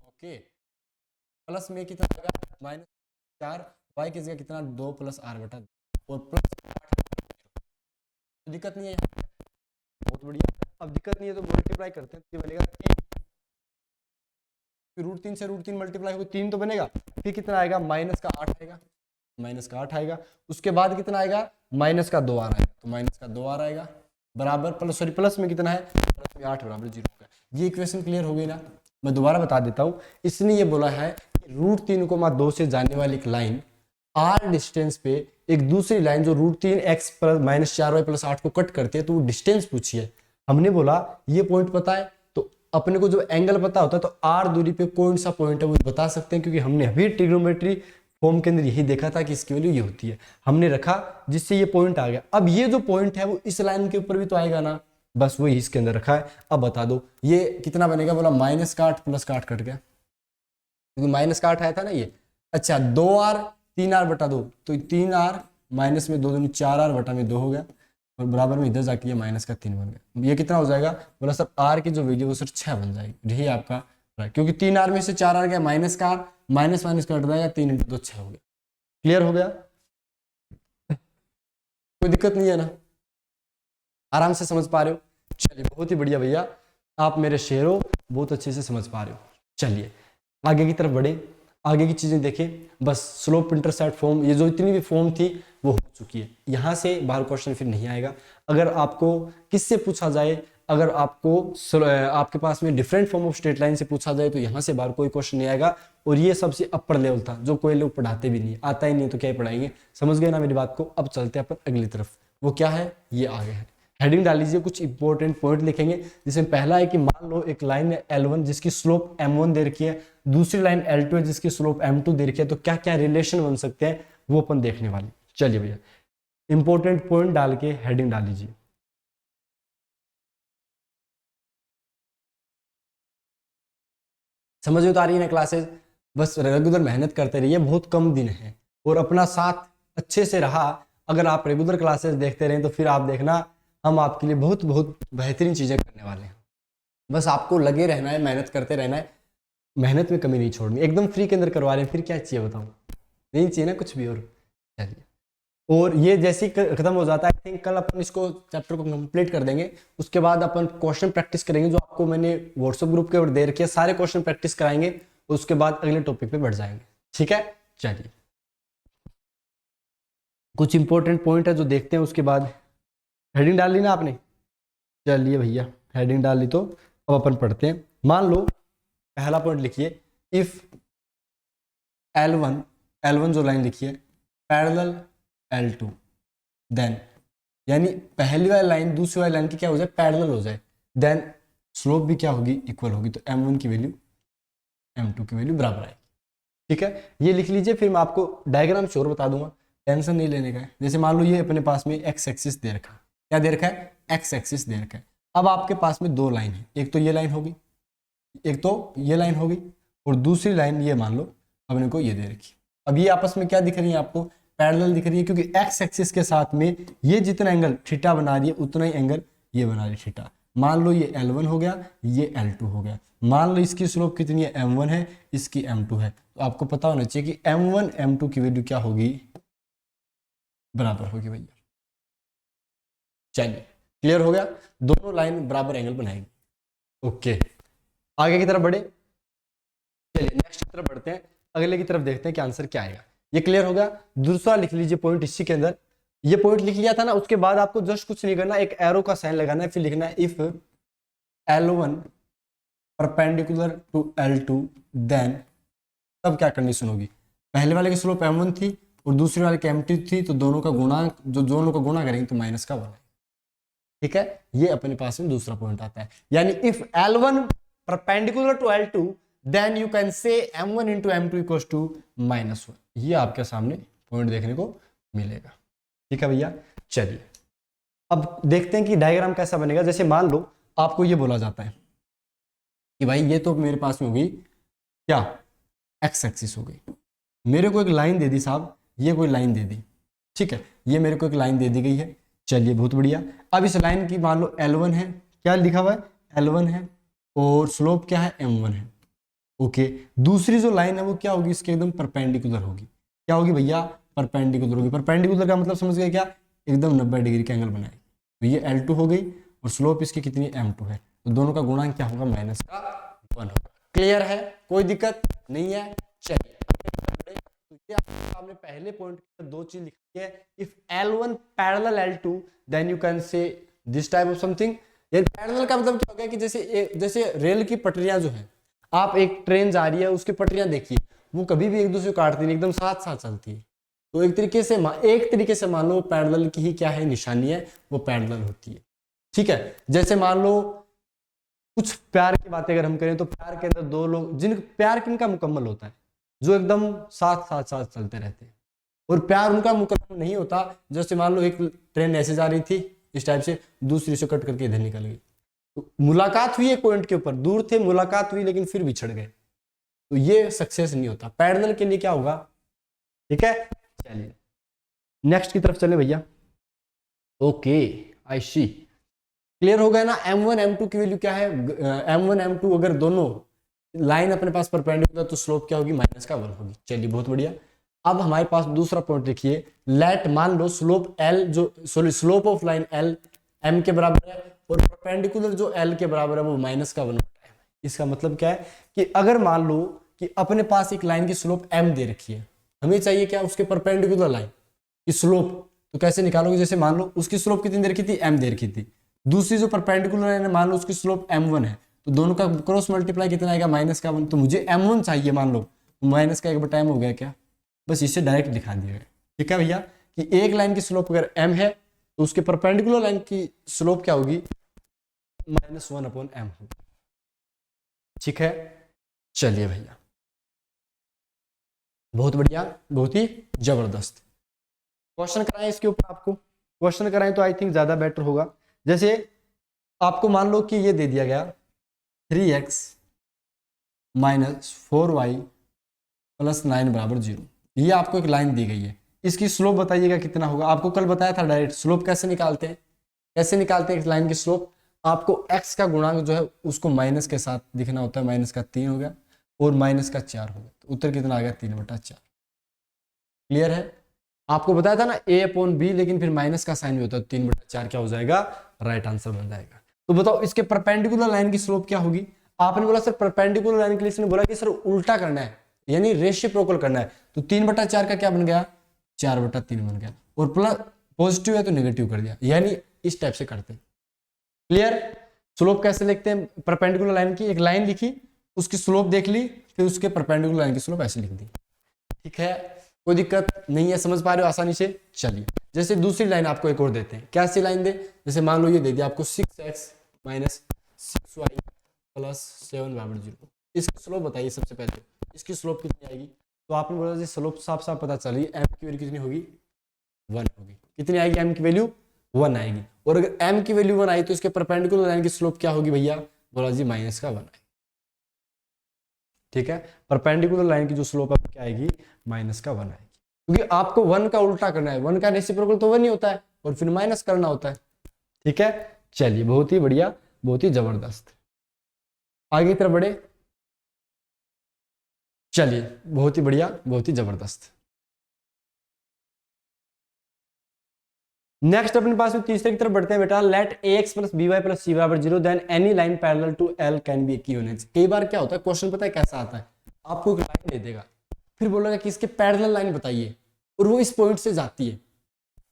ओके, प्लस में कितना आएगा? -4, y की जगह कितना? 2 + r/2 और प्लस 8। दिक्कत नहीं है, बहुत बढ़िया। अब दिक्कत नहीं है तो मल्टीप्लाई करते हैं, तो ये बनेगा 3, फिर √3 से √3 मल्टीप्लाई होगा 3 तो बनेगा, फिर कितना आएगा? -8 आएगा, -8 आएगा। उसके बाद कितना आएगा? -2r आएगा, तो -2r आएगा बराबर प्लस में कितना है? प्लस में 8 = 0 होगा। ये इक्वेशन क्लियर हो गई ना? मैं दोबारा बता देता हूँ। इसने ये बोला है कि √3,2 से जाने वाली एक लाइन r डिस्टेंस पे एक दूसरी लाइन जो √3x + -4y + 8 को कट करती है, तो वो डिस्टेंस पूछी है। हमने बोला ये पॉइंट पता है, तो अपने को जो एंगल पता होता है, तो r दूरी पे कौन सा पॉइंट है वो बता सकते हैं, क्योंकि हमने अभी ट्रिग्नोमेट्री फॉर्म के अंदर यही देखा था कि इसकी वैल्यू ये होती है। हमने रखा, जिससे ये पॉइंट आ गया। अब ये जो पॉइंट है वो इस लाइन के ऊपर भी तो आएगा ना? बस वही इसके अंदर रखा है। अब बता दो ये कितना बनेगा? बोला -8 + 8 कट गया, क्योंकि -8 आया था ना ये। अच्छा, 2r 3r/2, तो 3r माइनस में 2 दूनी 4r बटा में 2 हो गया, और बराबर में इधर जाके ये माइनस का 3 बन गया। ये कितना हो जाएगा बोला सर, r की जो वैल्यू वो सिर्फ 6 बन जाएगी। यही आपका, क्योंकि 3r में से 4r गया, माइनस का r, माइनस माइनस कट जाएगा, 3 × 2 6 हो गया। क्लियर हो गया? कोई दिक्कत नहीं है ना? आराम से समझ पा रहे हो? चलिए बहुत ही बढ़िया भैया, आप मेरे शेर हो, बहुत अच्छे से समझ पा रहे हो। चलिए आगे की तरफ बढ़े, आगे की चीजें देखें। बस स्लोप इंटरसेप्ट फॉर्म, ये जो इतनी भी फॉर्म थी वो हो चुकी है। यहाँ से बाहर क्वेश्चन फिर नहीं आएगा। अगर आपको किससे पूछा जाए, अगर आपको आपके पास में different form of straight line से पूछा जाए तो यहाँ से बाहर कोई क्वेश्चन नहीं आएगा। और ये सबसे अपर लेवल था, जो कोई लोग पढ़ाते भी नहीं, आता ही नहीं तो क्या ही पढ़ाएंगे। समझ गए ना मेरी बात को? अब चलते हैं अपन अगली तरफ। वो क्या है, ये आगे है। हेडिंग डाल लीजिए, कुछ इंपॉर्टेंट पॉइंट लिखेंगे। जिसमें पहला है कि मान लो एक लाइन है L1 जिसकी स्लोप M1 दे रखी है, दूसरी लाइन L2 है जिसकी स्लोप M2 दे रखी है, तो क्या क्या रिलेशन बन सकते हैं वो अपन देखने वाले। चलिए भैया इंपॉर्टेंट पॉइंट डाल के हेडिंग डाल लीजिए। समझ में तो आ रही है ना क्लासेस? बस रेगुलर मेहनत करते रहिए, बहुत कम दिन है और अपना साथ अच्छे से रहा। अगर आप रेगुलर क्लासेस देखते रहें तो फिर आप देखना हम आपके लिए बहुत बहुत बेहतरीन चीजें करने वाले हैं। बस आपको लगे रहना है, मेहनत करते रहना है, मेहनत में कमी नहीं छोड़नी। एकदम फ्री के अंदर करवा रहे हैं, फिर क्या चाहिए बताऊं? नहीं चाहिए ना कुछ भी। और चलिए, और ये जैसे ही खत्म हो जाता है, आई थिंक कल अपन इसको चैप्टर को कंप्लीट कर देंगे। उसके बाद अपन क्वेश्चन प्रैक्टिस करेंगे, जो आपको मैंने व्हाट्सएप ग्रुप के ऊपर दे रखे हैं, सारे क्वेश्चन प्रैक्टिस कराएंगे। उसके बाद अगले टॉपिक पे बढ़ जाएंगे, ठीक है? चलिए कुछ इंपॉर्टेंट पॉइंट है जो देखते हैं, उसके बाद हेडिंग डाल ली ना आपने? चलिए भैया हेडिंग डाल ली तो अब अपन पढ़ते हैं। मान लो पहला पॉइंट लिखिए, इफ L1 जो लाइन लिखी है पैरेलल L2 देन, यानी पहली वाली लाइन दूसरी वाली लाइन की क्या हो जाए, पैरेलल हो जाए, देन स्लोप भी क्या होगी, इक्वल होगी। तो M1 की वैल्यू M2 की वैल्यू बराबर आएगी। ठीक है, ये लिख लीजिए, फिर मैं आपको डायग्राम श्योर बता दूंगा, टेंशन नहीं लेने का है। जैसे मान लो ये अपने पास में एक्स एक्सिस दे रखा है, क्या दे रखा है, एक्स एक्सिस दे रखा है। अब आपके पास में दो लाइन है, एक तो ये लाइन होगी, एक तो ये लाइन होगी, और दूसरी लाइन ये मान लो अपने को ये दे रखी। अब ये आपस में क्या दिख रही है आपको, पैरेलल दिख रही है, क्योंकि एक्स एक्सिस के साथ में ये जितना एंगल थीटा बना रही है उतना ही एंगल ये बना रही है थीटा। मान लो ये L1 हो गया, ये L2 हो गया। मान लो इसकी स्लोप कितनी है, M1 है, इसकी M2 है। तो आपको पता होना चाहिए कि M1 M2 की वैल्यू क्या होगी, बराबर होगी भैया। चलिए क्लियर हो गया, दोनों लाइन बराबर एंगल बनाएंगे। ओके आगे की तरफ बढ़े, चलिए नेक्स्ट की तरफ बढ़ते हैं, अगले की तरफ देखते हैं कि आंसर क्या आएगा। ये क्लियर हो गया। दूसरा लिख लीजिए पॉइंट इसी के अंदर, ये पॉइंट लिख लिया था ना, उसके बाद आपको जस्ट कुछ नहीं करना, एक एरो का साइन लगाना है, फिर लिखना है if L1 perpendicular to L2 then, तब क्या कंडीशन होगी, पहले वाले की स्लोप M1 थी और दूसरे वाले की M2 थी, तो दोनों का गुणा, जो दोनों का गुणा करेंगे तो माइनस का 1 है। ठीक है, ये अपने पास में दूसरा पॉइंट आता है, यानी if L1 perpendicular to L2 then you can say M1 into M2 equals to -1। ये आपके सामने पॉइंट देखने को मिलेगा। ठीक है भैया, चलिए अब देखते हैं कि डायग्राम कैसा बनेगा। जैसे मान लो आपको ये बोला जाता है कि भाई ये तो मेरे पास में होगी क्या, एक्स एक्सिस हो गई, मेरे को एक लाइन दे दी साहब, ये कोई लाइन दे दी, ठीक है, ये मेरे को एक लाइन दे दी गई है। चलिए बहुत बढ़िया, अब इस लाइन की मान लो L1 है, क्या लिखा हुआ है, L1 है, और स्लोप क्या है, M1 है। ओके, दूसरी जो लाइन है वो क्या होगी, इसके एकदम परपेंडिकुलर होगी। क्या होगी भैया, परपेंडिकुलर होगी। परपेंडिकुलर का मतलब समझ गए क्या, एकदम 90 डिग्री का एंगल बनाएगी। तो ये L2 हो गई और स्लोप इसकी कितनी, M2 है, तो दोनों का गुणांक क्या होगा, -1 होगा। क्लियर है, कोई दिक्कत नहीं है। चलिए तो आपने पहले पॉइंट पर दो चीज लिखी है, if L1 parallel L2 then you can say this type of something. ये पैरेलल का मतलब क्या हो गया कि जैसे रेल की पटरियां जो है, आप एक ट्रेन जा रही है, उसकी पटरियां देखिए, वो कभी भी एक दूसरे को काटती नहीं, एकदम साथ साथ चलती है। तो एक तरीके से मान लो पैरेलल की ही क्या है, निशानी है, वो पैरेलल होती है। ठीक है, जैसे मान लो कुछ प्यार की बातें अगर हम करें, तो प्यार के अंदर दो लोग, प्यार किनका मुकम्मल होता है, जो एकदम साथ साथ साथ चलते रहते हैं। और प्यार उनका मुकम्मल नहीं होता, जैसे मान लो एक ट्रेन ऐसे जा रही थी इस टाइप से, दूसरी से कट करके इधर निकल गई, तो मुलाकात हुई एक पॉइंट के ऊपर, दूर थे, मुलाकात हुई, लेकिन फिर बिछड़ गए, तो ये सक्सेस नहीं होता। पैरेलल के लिए क्या होगा, ठीक है, चलिए नेक्स्ट की तरफ चले भैया। ओके, आई सी, क्लियर हो गया ना। M1 M2 की वैल्यू क्या है, M1 M2 अगर दोनों लाइन अपने पास परपेंडिकुलर तो स्लोप क्या होगी, माइनस का 1 होगी। चलिए बहुत बढ़िया। अब हमारे पास दूसरा पॉइंट देखिए, लेट मान लो स्लोप L जो sorry slope of line L M के बराबर है और परपेंडिकुलर जो L के बराबर है वो माइनस का 1/m। इसका मतलब क्या है कि अगर मान लो कि अपने पास एक लाइन की स्लोप M दे रखी है, हमें चाहिए क्या, उसके परपेंडिकुलर लाइन की स्लोप। तो कैसे निकालोगे, जैसे मान लो उसकी स्लोप कितनी दे रखी थी, M दे रखी थी, दूसरी जो परपेंडिकुलर लाइन है मान लो उसकी स्लोप M1 है, तो दोनों का क्रॉस मल्टीप्लाई कितना आएगा, माइनस का 1। तो मुझे M1 चाहिए मान लो, माइनस का 1/m हो गया क्या, बस इसे डायरेक्ट दिखा दिया गया। ठीक है भैया, कि एक लाइन की स्लोप अगर M है तो उसके परपेंडिकुलर लाइन की स्लोप क्या होगी, -1/m होगी। ठीक है, चलिए भैया बहुत बढ़िया, बहुत ही जबरदस्त। क्वेश्चन कराएं इसके ऊपर, आपको क्वेश्चन कराएं तो आई थिंक ज्यादा बेटर होगा। जैसे आपको मान लो कि ये दे दिया गया 3x - 4y + 9 = 0, ये आपको एक लाइन दी गई है, इसकी स्लोप बताइएगा कितना होगा। आपको कल बताया था डायरेक्ट स्लोप कैसे निकालते हैं, कैसे निकालते हैं एक लाइन की स्लोप। आपको x का गुणांक जो है उसको माइनस के साथ दिखना होता है, -3 हो गया और -4 हो गया, तो उत्तर कितना आ गया, 3/4। क्लियर है, आपको बताया था ना A/B, लेकिन फिर माइनस का साइन भी होता है, 3/4 क्या हो जाएगा, राइट आंसर बन जाएगा। तो बताओ इसके परपेंडिकुलर लाइन की स्लोप क्या होगी। आपने बोला सर परपेंडिकुलर लाइन के लिए इसने बोला कि सर उल्टा करना है, यानी रेसिप्रोकल करना है, तो 3/4 का क्या बन गया, 4/3 बन गया, और प्लस पॉजिटिव है तो नेगेटिव कर दिया, यानी इस टाइप से करते हैं। क्लियर, स्लोप कैसे लिखते हैं, परपेंडिकुलर लाइन की एक लाइन लिखी, उसकी स्लोप देख ली, फिर उसके परपेंडिकुलर लाइन की स्लोप ऐसे लिख दी। ठीक है, कोई दिक्कत नहीं है, समझ पा रहे हो आसानी से। चलिए जैसे दूसरी लाइन आपको एक और देते हैं, क्या सी लाइन दे, जैसे मान लो ये दे दिया आपको 6x - 6y + 7/0, इसकी स्लोप बताइए सबसे पहले, इसकी स्लोप कितनी आएगी। तो आपने बोला जी स्लोप साफ साफ पता चल रही है, m की वैल्यू कितनी होगी, 1 होगी। कितनी आएगी, m की वैल्यू 1 आएगी, और अगर m की वैल्यू 1 आई तो इसके परपेंडिकुलर लाइन की स्लोप क्या होगी भैया, बोला जी -1 आएगी। ठीक है, परपेंडिकुलर लाइन की जो स्लोप है क्या आएगी, -1 आएगी, क्योंकि आपको 1 का उल्टा करना है, 1 का रेसिप्रोकल तो 1 ही होता है और फिर माइनस करना होता है। ठीक है, चलिए बहुत ही बढ़िया, बहुत ही जबरदस्त, आगे की तरफ बढ़े। चलिए बहुत ही बढ़िया, बहुत ही जबरदस्त। नेक्स्ट अपने पास में तीसरे की तरफ बढ़ते हैं बेटा, let ax + by + c = 0 then any line parallel to L can be equivalent. कई बार क्या होता है, क्वेश्चन पता है कैसा आता है, आपको एक लाइन दे देगा, फिर बोलेगा कि इसके पैरेलल लाइन बताइए, और वो इस पॉइंट से जाती है।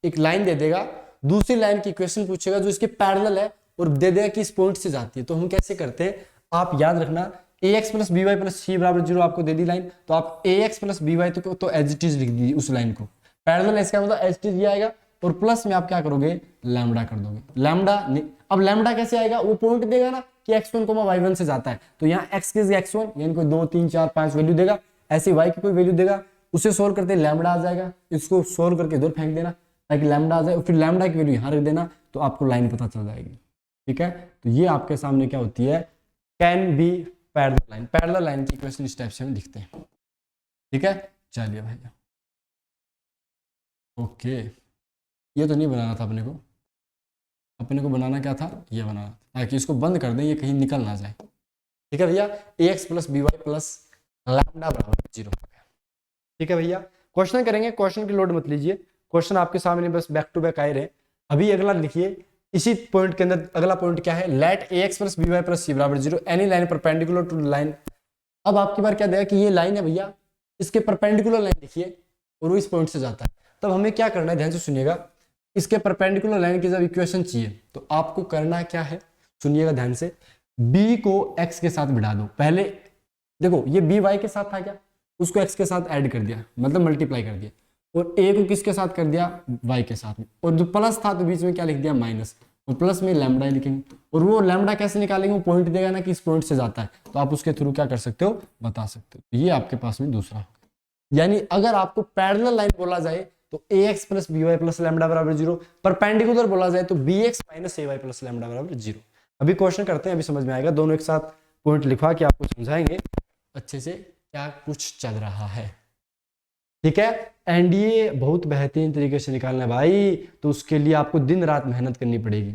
एक लाइन दे देगा, दूसरी लाइन की इक्वेशन पूछेगा जो इसके पैरेलल है और दे देगा कि इस पॉइंट से जाती है। तो हम कैसे करते हैं, आप याद रखना, ax + by + c = 0 आपको दे दी लाइन, तो आप ax + by तो एज इट इज लिख दीजिए उस लाइन को, पैरेलल है इसका मतलब एज इट इज ये आएगा, और प्लस में आप क्या करोगे, लैम्डा कर दोगे। लैम्डा, अब लैम्डा कैसे आएगा, वो पॉइंट देगा ना कि x1, y1 से जाता है, तो यहाँ x की x1 यानी कोई 2 3 4 5 वैल्यू देगा, ऐसे y की कोई वैल्यू देगा, उसे सोल्व करते लैम्डा आ जाएगा, इसको सोल्व करके इधर फेंक देना ताकि लैम्डा आ जाए, फिर लैम्डा की वैल्यू यहाँ रख देना, तो आपको लाइन पता चल जाएगी। ठीक है, तो ये आपके सामने क्या होती है, can be parallel line. Parallel line की इक्वेशन इस टाइप से हम लिखते हैं। ठीक है, चलिए भैया ओके, ये तो नहीं बनाना था अपने को बनाना क्या था, ये बनाना था, ताकि इसको बंद कर दें, ये कहीं निकल ना जाए। ठीक है भैया, ax + by + लैम्डा = 0 हो गया। ठीक है भैया, क्वेश्चन करेंगे, क्वेश्चन की लोड मत लीजिए, क्वेश्चन आपके सामने बस बैक टू बैक आए रहे। अभी अगला लिखिए, इसी पॉइंट के अंदर अगला पॉइंट क्या है, let ax + by + c = 0 any line perpendicular to line. अब आपकी बार क्या देगा कि ये लाइन है भैया, इसके परपेंडिकुलर लाइन लिखिए और वो इस पॉइंट से जाता है। तब हमें क्या करना है, ध्यान से सुनिएगा, इसके परपेंडिकुलर लाइन की जब इक्वेशन चाहिए तो आपको करना क्या है, सुनिएगा ध्यान से, b को x के साथ बिठा दो। पहले देखो ये b y के साथ था क्या, उसको x के साथ ऐड कर दिया, मतलब मल्टीप्लाई कर दिया, और a को किसके साथ कर दिया, y के साथ में, और जो प्लस था तो बीच में क्या लिख दिया, माइनस, और प्लस में लैम्डा लिखेंगे, और वो लैम्डा कैसे निकालेंगे, वो पॉइंट देगा ना कि इस पॉइंट से जाता है, तो आप उसके थ्रू क्या कर सकते हो, बता सकते हो। ये आपके पास में दूसरा होगा, यानी अगर आपको पैरेलल लाइन बोला जाए तो ax + by + लैम्डा = 0, परपेंडिकुलर बोला जाए तो bx - ay + लैम्डा = 0। अभी क्वेश्चन करते हैं, अभी समझ में आएगा, दोनों एक साथ पॉइंट लिखवा के आपको समझाएंगे अच्छे से क्या कुछ चल रहा है। ठीक है। एनडीए बहुत बेहतरीन तरीके से निकालना है भाई, तो उसके लिए आपको दिन रात मेहनत करनी पड़ेगी।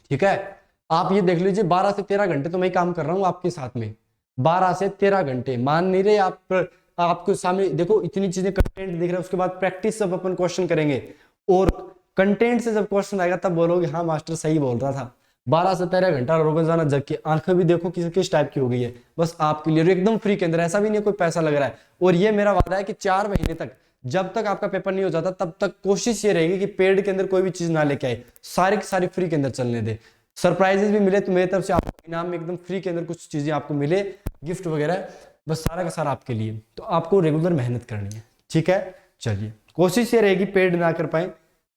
ठीक है, आप ये देख लीजिए 12 से 13 घंटे तो मैं काम कर रहा हूँ आपके साथ में, 12 से 13 घंटे मान नहीं रहे आप। आपको सामने देखो इतनी चीजें कंटेंट दिख रहा है, उसके बाद प्रैक्टिस सब अपन क्वेश्चन करेंगे, और कंटेंट से जब क्वेश्चन आएगा तब बोलोगे हाँ मास्टर सही बोल रहा था। 12 से 13 घंटा रोजाना जग के, आंखें भी देखो किस टाइप की हो गई है, बस आपके लिए एकदम फ्री के अंदर, ऐसा भी नहीं कोई पैसा लग रहा है। और ये मेरा वादा है कि 4 महीने तक, जब तक आपका पेपर नहीं हो जाता तब तक कोशिश ये रहेगी कि पेड के अंदर कोई भी चीज ना लेके आए, सारी की सारी फ्री के अंदर चलने दे। सरप्राइजेस भी मिले तो मेरी तरफ से आपको इनाम में एकदम फ्री के अंदर कुछ चीजें आपको मिले, गिफ्ट वगैरह, बस सारा का सारा आपके लिए। तो आपको रेगुलर मेहनत करनी है। ठीक है, चलिए कोशिश ये रहेगी पेड ना कर पाए,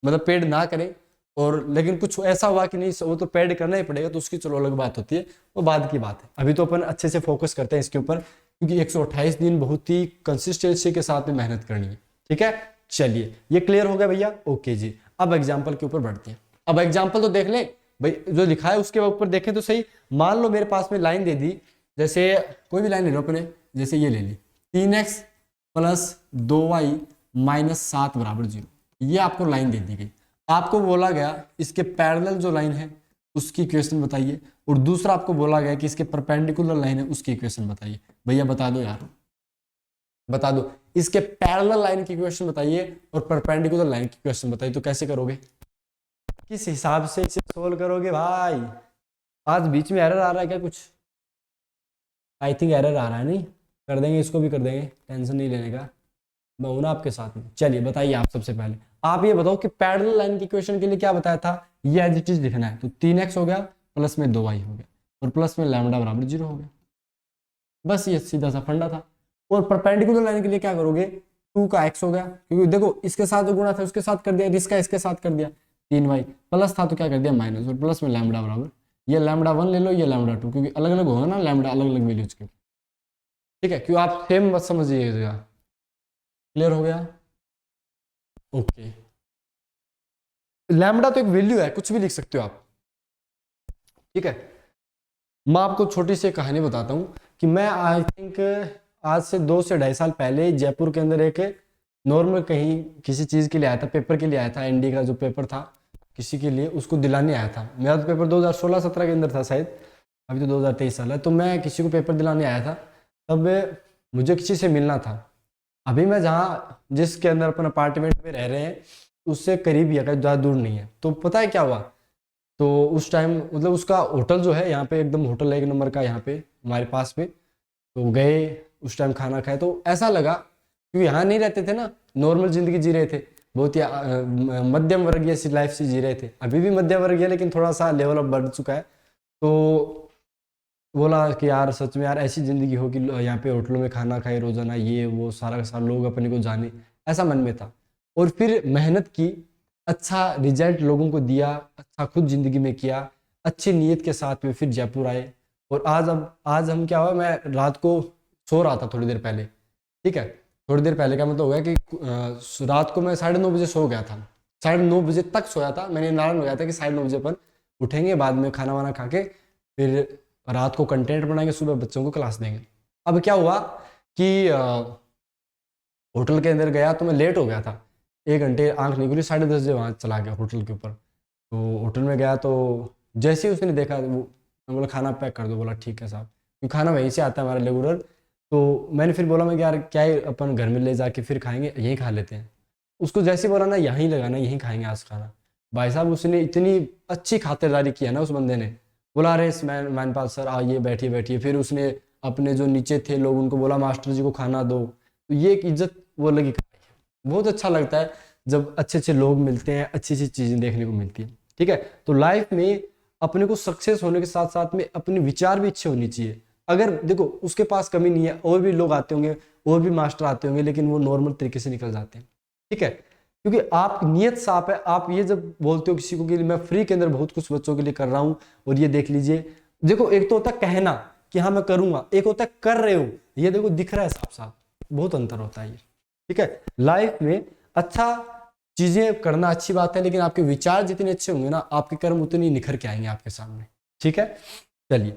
मतलब पेड ना करें, और लेकिन कुछ ऐसा हुआ कि नहीं वो तो पेड करना ही पड़ेगा, तो उसकी चलो अलग बात होती है, वो बाद की बात है। अभी तो अपन अच्छे से फोकस करते हैं इसके ऊपर, क्योंकि 128 दिन बहुत ही कंसिस्टेंसी के साथ में मेहनत करनी है। ठीक है, चलिए ये क्लियर हो गया भैया। ओके जी, अब एग्जाम्पल के ऊपर बढ़ते हैं। अब एग्जाम्पल तो देख ले भाई, जो लिखा है उसके ऊपर देखें तो सही। मान लो मेरे पास में लाइन दे दी, जैसे कोई भी लाइन ले लो अपने, जैसे ये ले ली 3x + 2y - 7 = 0, ये आपको लाइन दे दी गई। आपको बोला गया इसके पैरेलल जो लाइन है उसकी इक्वेशन बताइए, और दूसरा आपको बोला गया कि इसके परपेंडिकुलर लाइन है उसकी इक्वेशन बताइए। भैया बता दो यार, बता दो, इसके पैरेलल लाइन की इक्वेशन बताइए और परपेंडिकुलर लाइन की इक्वेशन बताइए। तो कैसे करोगे, किस हिसाब से इसे सोल्व करोगे भाई? आज बीच में एरर आ रहा है क्या कुछ? आई थिंक एरर आ रहा है, नहीं कर देंगे, इसको भी कर देंगे, टेंशन नहीं लेने का, मैं हूं ना आपके साथ में। चलिए बताइए आप, सबसे पहले आप ये बताओ कि पैरेलल लाइन की इक्वेशन के लिए क्या बताया था, ये एज इट इज लिखना है। तो 3x हो गया, प्लस में 2y हो गया, और प्लस में लैम्डा = 0 हो गया, बस ये सीधा सा फंडा था। और परपेंडिकुलर लाइन के लिए क्या करोगे, 2 का x हो गया, क्योंकि देखो इसके साथ जो गुणा था उसके साथ कर दिया, इसका इसके साथ कर दिया, 3y, प्लस था तो क्या कर दिया माइनस, और प्लस में लैम्डा बराबर, ये λ1 ले लो, ये λ2, क्योंकि अलग अलग होगा ना लैम्डा, अलग अलग वैल्यूज के। ठीक है, क्यों आप सेम मत समझिएगा। क्लियर हो गया? ओके, लैम्डा तो एक वैल्यू है, कुछ भी लिख सकते हो आप। ठीक है, मैं आपको छोटी सी कहानी बताता हूँ कि मैं आई थिंक आज से 2 से 2.5 साल पहले जयपुर के अंदर एक नॉर्मल कहीं किसी चीज़ के लिए आया था, पेपर के लिए आया था, एनडी का जो पेपर था किसी के लिए, उसको दिलाने आया था। मेरा तो पेपर 2016-17 के अंदर था शायद, अभी तो 2023 साल है। तो मैं किसी को पेपर दिलाने आया था, तब मुझे किसी से मिलना था। अभी मैं जहाँ जिसके अंदर अपन अपार्टमेंट में रह रहे हैं उससे करीब ही है, ज़्यादा दूर नहीं है। तो पता है क्या हुआ, तो उस टाइम मतलब उसका होटल जो है यहाँ पे एकदम होटल 1 नंबर का यहाँ पे हमारे पास में, तो गए उस टाइम खाना खाए, तो ऐसा लगा क्योंकि यहाँ नहीं रहते थे ना, नॉर्मल ज़िंदगी जी रहे थे, बहुत ही मध्यम वर्गीय सी लाइफ से जी रहे थे। अभी भी मध्यम वर्गीय, लेकिन थोड़ा सा लेवल अप बढ़ चुका है। तो बोला कि यार सच में यार ऐसी ज़िंदगी हो कि यहाँ पे होटलों में खाना खाए रोज़ाना, ये वो सारा का सारा लोग अपने को जाने, ऐसा मन में था। और फिर मेहनत की, अच्छा रिजल्ट लोगों को दिया, अच्छा खुद ज़िंदगी में किया, अच्छी नीयत के साथ में फिर जयपुर आए। और आज हम क्या हुआ, मैं रात को सो रहा था थोड़ी देर पहले। ठीक है, थोड़ी देर पहले का मतलब हो गया कि रात को मैं 9:30 बजे सो गया था, 9:30 बजे तक सोया था। मैंने अलार्म लगाया था कि 9:30 बजे अपन उठेंगे, बाद में खाना वाना खा के फिर रात को कंटेंट बनाएंगे, सुबह बच्चों को क्लास देंगे। अब क्या हुआ कि होटल के अंदर गया तो मैं लेट हो गया था, 1 घंटे आंख नहीं खुली, 10:30 बजे वहाँ चला गया होटल के ऊपर। तो होटल में गया तो जैसे ही उसने देखा वो, मैं बोला खाना पैक कर दो, बोला ठीक है साहब, क्योंकि खाना वहीं से आता है हमारा रेगुलर। तो मैंने फिर बोला मैं यार क्या है, अपन घर में ले जाके फिर खाएंगे, यहीं खा लेते हैं। उसको जैसे बोला ना यहीं लगाना, यहीं खाएंगे आज खाना। भाई साहब उसने इतनी अच्छी खातिरदारी किया ना उस बंदे ने, बोला अरे मैन पाल सर आइए बैठिए बैठिए। फिर उसने अपने जो नीचे थे लोग उनको बोला मास्टर जी को खाना दो। तो ये एक इज्जत वो लगी, बहुत अच्छा लगता है जब अच्छे अच्छे लोग मिलते हैं, अच्छी अच्छी चीज़ें देखने को मिलती है। ठीक है, तो लाइफ में अपने को सक्सेस होने के साथ साथ में अपने विचार भी अच्छे होने चाहिए। अगर देखो उसके पास कमी नहीं है, और भी लोग आते होंगे, और भी मास्टर आते होंगे, लेकिन वो नॉर्मल तरीके से निकल जाते हैं। ठीक है, क्योंकि आप नीयत साफ है। आप ये जब बोलते हो किसी को कि मैं फ्री के अंदर बहुत कुछ बच्चों के लिए कर रहा हूँ, और ये देख लीजिए, देखो एक तो होता है कहना कि हाँ मैं करूंगा, एक होता है कर रहे हो, ये देखो दिख रहा है साफ साफ, बहुत अंतर होता है ये। ठीक है, लाइफ में अच्छा चीजें करना अच्छी बात है, लेकिन आपके विचार जितने अच्छे होंगे ना, आपके कर्म उतने निखर के आएंगे आपके सामने। ठीक है, चलिए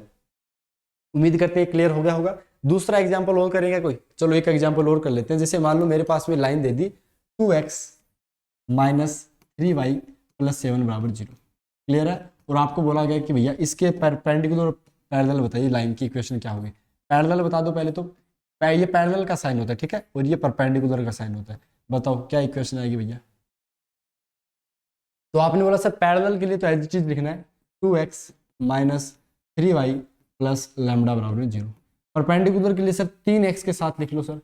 उम्मीद करते हैं क्लियर हो गया होगा। दूसरा एग्जाम्पल और करेंगे कोई? चलो एक एग्जाम्पल और कर लेते हैं। जैसे मान लो मेरे पास में लाइन दे दी 2x माइनस 3y प्लस 7 बराबर 0। क्लियर है? और आपको बोला गया कि भैया इसके परपेंडिकुलर पैरेलल बताइए, लाइन की इक्वेशन क्या होगी। पैरेलल बता दो पहले तो। ये पैरेलल का साइन होता है, ठीक है, और ये परपेंडिकुलर का साइन होता है। बताओ क्या इक्वेशन आएगी भैया? तो आपने बोला सर पैरेलल के लिए तो एज इट इज लिखना है 2x minus 3y plus lambda बराबर 0। परपेंडिकुलर के लिए सर 3x के साथ लिख लो सर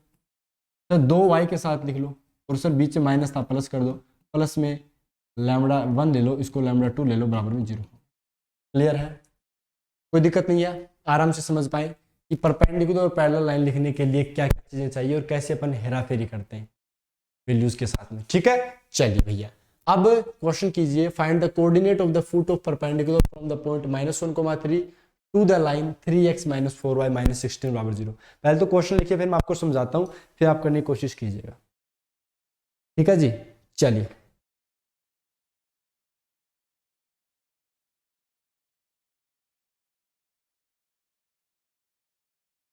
2y के साथ लिख लो, और सर बीच में माइनस था प्लस कर दो, प्लस में लैम्डा 1 ले लो, इसको लैम्डा 2 ले लो बराबर में 0। क्लियर है? कोई दिक्कत नहीं है? आराम से समझ पाए कि परपेंडिकुलर और पैरेलल लाइन लिखने के लिए क्या क्या चीजें चाहिए और कैसे अपन हेराफेरी करते हैं वैल्यूज के साथ में। ठीक है, चलिए भैया अब क्वेश्चन कीजिए, find the coordinate of the foot of perpendicular from the point -1, 3 to the line 3x - 4y - 16 बराबर 0। पहले तो क्वेश्चन लिखिए, फिर मैं आपको समझाता हूं, फिर आप करने की कोशिश कीजिएगा। ठीक है जी, चलिए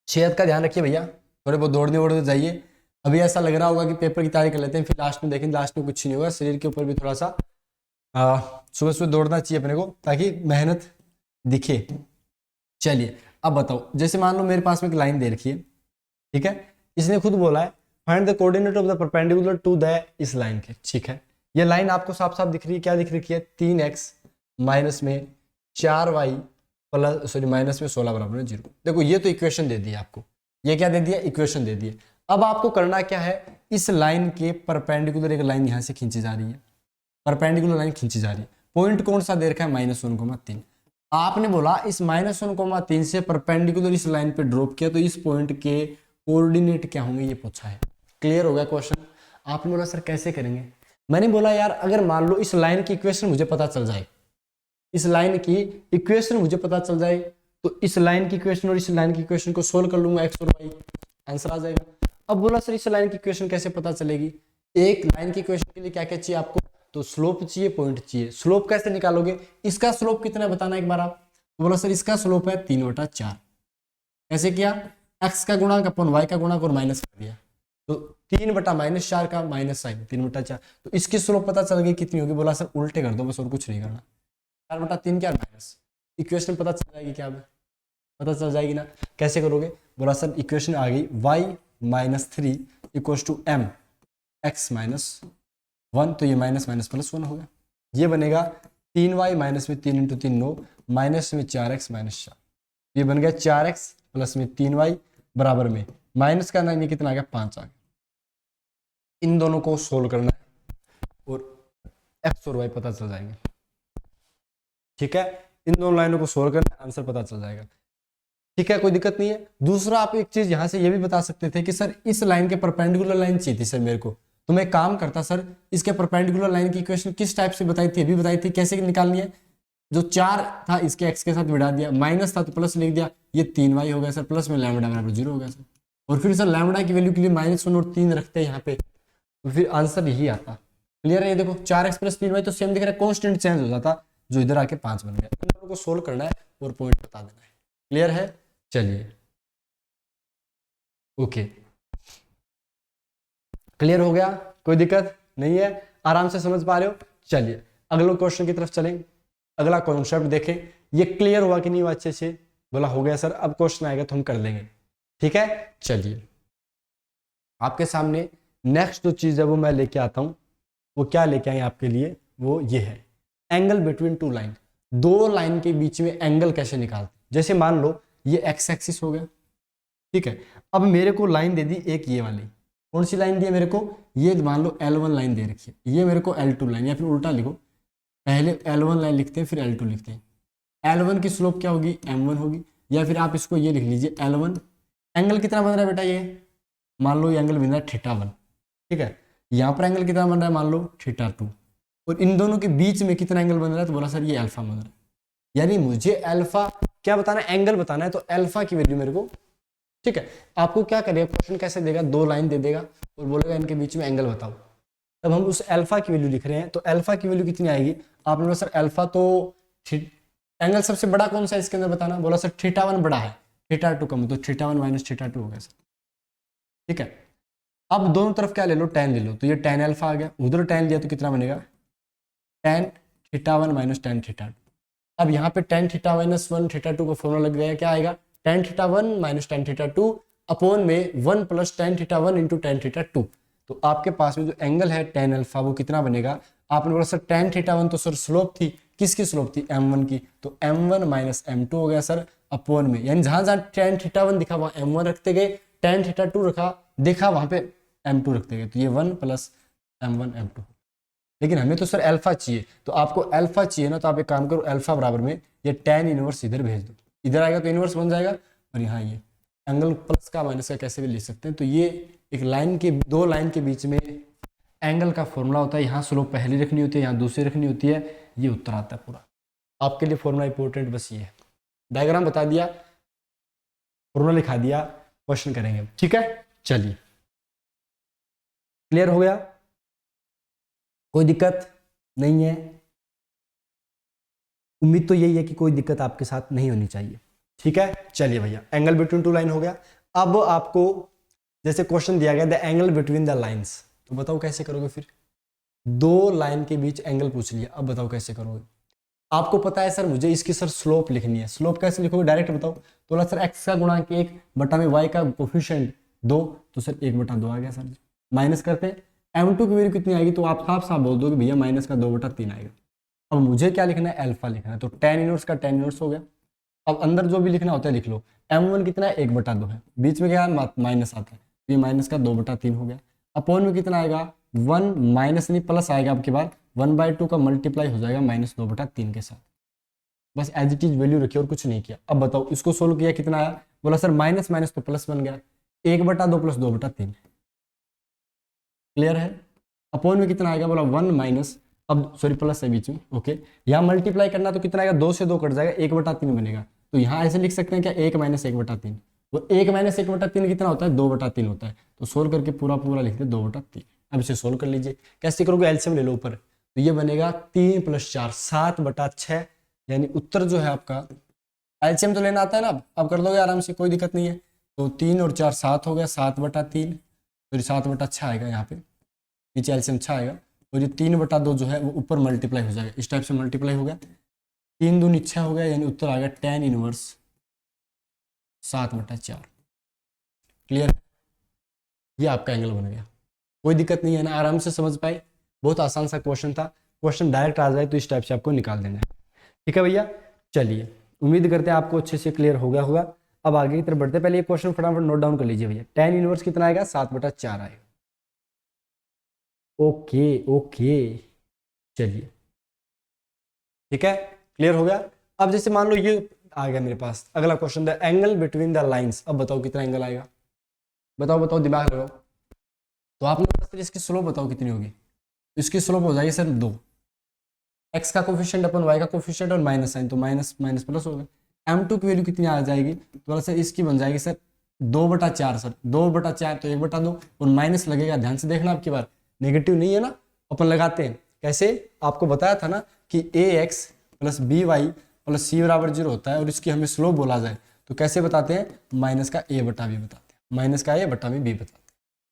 सेहत का ध्यान रखिए भैया, थोड़े बहुत दौड़ने वोड़ने जाइए। अभी ऐसा लग रहा होगा कि पेपर की तैयारी कर लेते हैं, फिर लास्ट में देखेंगे, लास्ट में कुछ नहीं होगा। शरीर के ऊपर भी थोड़ा सा सुबह सुबह दौड़ना चाहिए अपने को, ताकि मेहनत दिखे। चलिए अब बताओ, जैसे मान लो मेरे पास में एक लाइन दे रखी है, ठीक है, इसने खुद बोला है find the coordinate of the perpendicular to the इस लाइन के। ठीक है, ये लाइन आपको साफ साफ दिख रही है, क्या दिख रही है? 3x माइनस में 4y प्लस माइनस में 16 बराबर 0। देखो ये तो इक्वेशन दे दी है आपको, ये क्या दे दिया? इक्वेशन दे दी है। अब आपको करना क्या है, इस लाइन के परपेंडिकुलर एक लाइन यहां से खींची जा रही है, परपेंडिकुलर लाइन खींची जा रही है। पॉइंट कौन सा दे रखा है? -1,3। आपने बोला इस -1,3 से परपेंडिकुलर इस लाइन पे ड्रॉप किया, तो इस पॉइंट के कोऑर्डिनेट क्या होंगे ये पूछा है। क्लियर हो गया क्वेश्चन? आपने बोला सर कैसे करेंगे? मैंने बोला यार अगर मान लो इस लाइन की इक्वेशन मुझे पता चल जाए, इस लाइन की इक्वेशन मुझे पता चल जाए, तो इस लाइन की इक्वेशन और इस लाइन की इक्वेशन को सोल्व कर लूंगा, x और y, आंसर आ जाएगा। अब बोला सर इस लाइन की इक्वेशन कैसे पता चलेगी? एक लाइन की इक्वेशन के लिए क्या क्या चाहिए आपको? तो स्लोप चाहिए, पॉइंट चाहिए। स्लोप कैसे निकालोगे? इसका स्लोप कितना बताना एक बार आप। तो बोला सर इसका स्लोप है 3/4। कैसे किया? x का गुणा अपन y का गुणा और माइनस कर दिया, तो 3/-4 का माइनस साइन 3/4। तो इसकी स्लोप पता चल गई कितनी होगी? बोला सर उल्टे कर दो बस, और कुछ नहीं करना। 4/3 क्या माइनस, इक्वेशन पता चल जाएगी क्या? पता चल जाएगी ना? कैसे करोगे? बोला सर इक्वेशन आ गई y - 3 = m x - 1, तो ये माइनस माइनस प्लस 1 होगा। ये बनेगा 3y माइनस में 3 × 3 9 माइनस में 4x माइनस 4, ये बन गया 4x प्लस में 3y बराबर में माइनस का 9, ये कितना आ गया? 5 आ गया। इन दोनों को सोल्व करना है और x और y पता चल जाएंगे। ठीक है, इन दोनों लाइनों को सोल्व करना, आंसर पता चल जाएगा। ठीक है, कोई दिक्कत नहीं है। दूसरा आप एक चीज यहां से ये भी बता सकते थे कि सर इस लाइन के परपेंडिकुलर लाइन चाहिए थी सर मेरे को, तो मैं काम करता सर इसके परपेंडिकुलर लाइन की इक्वेशन किस टाइप से बताई थी, अभी बताई थी, कैसे निकालनी है। जो 4 था इसके x के साथ मिटा दिया, माइनस था तो प्लस लिख दिया, ये 3y हो गया सर, प्लस में लैम्डा बराबर 0 हो गया सर। और फिर सर लैम्डा की वैल्यू के लिए -1 और 3 रखते हैं यहाँ पे, तो फिर आंसर यही आता। क्लियर है? ये देखो 4x + 3y तो सेम दिख रहा है, कॉन्स्टेंट चेंज हो जाता, जो इधर आके 5 बन गया। इन दोनों को सोल्व करना है और पॉइंट बता देना है। क्लियर है? चलिए ओके, क्लियर हो गया? कोई दिक्कत नहीं है? आराम से समझ पा रहे हो? चलिए अगले क्वेश्चन की तरफ चलें। अगला कॉन्सेप्ट देखें, ये क्लियर हुआ कि नहीं हुआ अच्छे से? बोला हो गया सर, अब क्वेश्चन आएगा तो हम कर लेंगे। ठीक है, चलिए आपके सामने नेक्स्ट जो चीज है वो मैं लेके आता हूं। वो क्या लेके आए आपके लिए? वो ये है एंगल बिटवीन टू लाइन। दो लाइन के बीच में एंगल कैसे निकालते? जैसे मान लो ये एक्स एक्सिस हो गया, ठीक है। अब मेरे को लाइन दे दी एक ये वाली, कौन सी लाइन दी है मेरे को? ये मान लो L1 लाइन दे रखी है, ये मेरे को L2 लाइन, या फिर उल्टा लिखो, पहले L1 लाइन लिखते हैं फिर L2 लिखते हैं। L1 की स्लोप क्या होगी? M1 होगी, या फिर आप इसको ये लिख लीजिए L1। एंगल कितना बन रहा है बेटा? ये मान लो ये एंगल बन रहा है θ1, ठीक है। यहाँ पर एंगल कितना बन रहा है? मान लो θ2। और इन दोनों के बीच में कितना एंगल बन रहा है? तो बोला सर ये अल्फा बन रहा है। यानी मुझे अल्फा क्या बताना है? एंगल बताना है। तो अल्फा की वैल्यू मेरे को, ठीक है, आपको क्या करेगा क्वेश्चन कैसे देगा? दो लाइन दे देगा और बोलेगा इनके बीच में एंगल बताओ। तब हम उस अल्फा की वैल्यू लिख रहे हैं, तो अल्फा की वैल्यू कितनी आएगी? आपने बोला सर अल्फा तो एंगल सबसे बड़ा कौन सा है इसके अंदर बताना? बोला सर θ1 बड़ा है, थीटा टू का मतलब theta one minus theta two हो गया सर। ठीक है, अब दोनों तरफ क्या ले लो, टेन ले लो, तो ये टेन अल्फा आ गया, उधर टेन लिया तो कितना बनेगा, tan theta one minus tan theta two. अब यहाँ पे tan theta minus one theta two का फॉर्मूला लग गया, क्या आएगा, tan theta one minus tan theta two upon में one plus tan theta one into tan theta two. तो आपके पास में जो एंगल है टेन अल्फा वो कितना बनेगा, आपने बोला सर टेन थीटा वन तो सर स्लोप थी, किसकी स्लोप थी, m1 की, तो m1 माइनस m2 हो गया सर अपॉन में, यानी जहां जहां टेन थीटा वन दिखा वहां m1 रखते गए, टेन थीटा टू रखा देखा वहां पे m2 रखते गए, तो ये 1 प्लस m1 m2। लेकिन हमें तो सर अल्फा चाहिए, तो आपको अल्फा चाहिए ना, तो आप एक काम करो, अल्फा बराबर में ये टेन इनवर्स इधर भेज दो, इधर आएगा तो इनवर्स बन जाएगा, और यहाँ ये एंगल प्लस का माइनस का कैसे भी लिख सकते हैं। तो ये एक लाइन के, दो लाइन के बीच में एंगल का फॉर्मूला होता है, यहाँ स्लोप पहली रखनी होती है, यहाँ दूसरी रखनी होती है, ये उत्तर आता है पूरा। आपके लिए फॉर्मूला इंपॉर्टेंट बस ये है, डायग्राम बता दिया, फॉर्मूला लिखा दिया, क्वेश्चन करेंगे, ठीक है। चलिए क्लियर हो गया, कोई दिक्कत नहीं है, उम्मीद तो यही है कि कोई दिक्कत आपके साथ नहीं होनी चाहिए, ठीक है। चलिए भैया, एंगल बिटवीन टू लाइन हो गया। अब आपको जैसे क्वेश्चन दिया गया the angle between the lines, तो बताओ कैसे करोगे, फिर दो लाइन के बीच एंगल पूछ लिया, अब बताओ कैसे करोगे। आपको पता है सर मुझे इसकी सर स्लोप लिखनी है, स्लोप कैसे लिखोगे, डायरेक्ट बताओ, तो बोला सर एक्स का गुणांक 1 बटा में वाई का कोफिशिएंट 2, तो सर 1/2 आ गया सर जी। माइनस करते हैं, m2 की वैल्यू कितनी आएगी, तो आप साफ साफ बोल दो कि भैया माइनस का 2/3 आएगा। अब मुझे क्या लिखना है, अल्फा लिखना है, तो टेन इनवर्स का टेन इनवर्स हो गया। अब अंदर जो भी लिखना होता है लिख लो, m1 कितना है, 1/2 है, बीच में क्या है माइनस आता है, ये माइनस का 2/3 हो गया, अपॉन में कितना आएगा 1 माइनस नहीं प्लस आएगा, आपके बाद 1/2 का मल्टीप्लाई हो जाएगा -2/3 के साथ, बस एज इट इज वैल्यू रखी और कुछ नहीं किया। अब बताओ इसको सोल्व किया कितना आया, बोला सर माइनस माइनस तो प्लस बन गया, 1/2 प्लस 2/3, क्लियर है। अपॉन में कितना आएगा, बोला 1 माइनस, अब सॉरी प्लस है बीच में, ओके, यहाँ मल्टीप्लाई करना तो कितना आएगा, 2 से 2 कट जाएगा, 1/3 बनेगा, तो यहाँ ऐसे लिख सकते हैं क्या, 1 माइनस 1/3, वो 1 माइनस 1/3 कितना होता है, 2/3 होता है, तो सोल्व करके पूरा पूरा लिखते 2/3। अब इसे सोल्व कर लीजिए, कैसे करोगे, एलसीएम ले लो ऊपर, तो ये बनेगा 3 + 4 7/6, यानी उत्तर जो है आपका, एलसीएम तो लेना आता है ना, अब कर लोगे आराम से, कोई दिक्कत नहीं है। तो 3 और 4 7 हो गया, 7/3, फिर 7/6 आएगा, यहाँ पे नीचे एलसीएम 6 आएगा, और ये 3/2 जो है वो ऊपर मल्टीप्लाई हो जाएगा, इस टाइप से मल्टीप्लाई हो गया, 3 दूनी 6 हो गया, यानी उत्तर आ गया टेन इनवर्स 7/4, क्लियर। ये आपका एंगल बन गया, कोई दिक्कत नहीं है ना, आराम से समझ पाए, बहुत आसान सा क्वेश्चन था, क्वेश्चन डायरेक्ट आ जाए तो इस टाइप से आपको निकाल देना है, ठीक है भैया। चलिए उम्मीद करते हैं आपको अच्छे से क्लियर हो गया होगा। अब आगे की तरफ बढ़ते, पहले ये क्वेश्चन फटाफट नोट डाउन कर लीजिए भैया, टेन इनवर्स कितना आएगा, 7/4 आएगा, ओके ओके, चलिए ठीक है, क्लियर हो गया। अब जैसे मान लो ये आ गया मेरे पास, अगला question the angle between the lines, अब बताओ कितना एंगल आएगा, बताओ बताओ, दिमाग लगाओ। तो आपने सर इसकी स्लोप बताओ कितनी होगी, इसकी स्लोप हो जाएगी सर 2, एक्स का कोफिशिएंट अपन वाई का कोफिशिएंट और माइनस साइन, तो माइनस माइनस प्लस हो गया। m2 की वैल्यू कितनी आ जाएगी, तो सर इसकी बन जाएगी सर 2/4, सर 2/4 तो 1/2, और माइनस लगेगा, ध्यान से देखना आपकी बार, नेगेटिव नहीं है ना, अपन लगाते हैं कैसे, आपको बताया था ना कि ax + by + c = 0 होता है, और इसकी हमें स्लोप बोला जाए तो कैसे बताते हैं, माइनस का a/b बताते हैं, माइनस का a/b बताते हैं।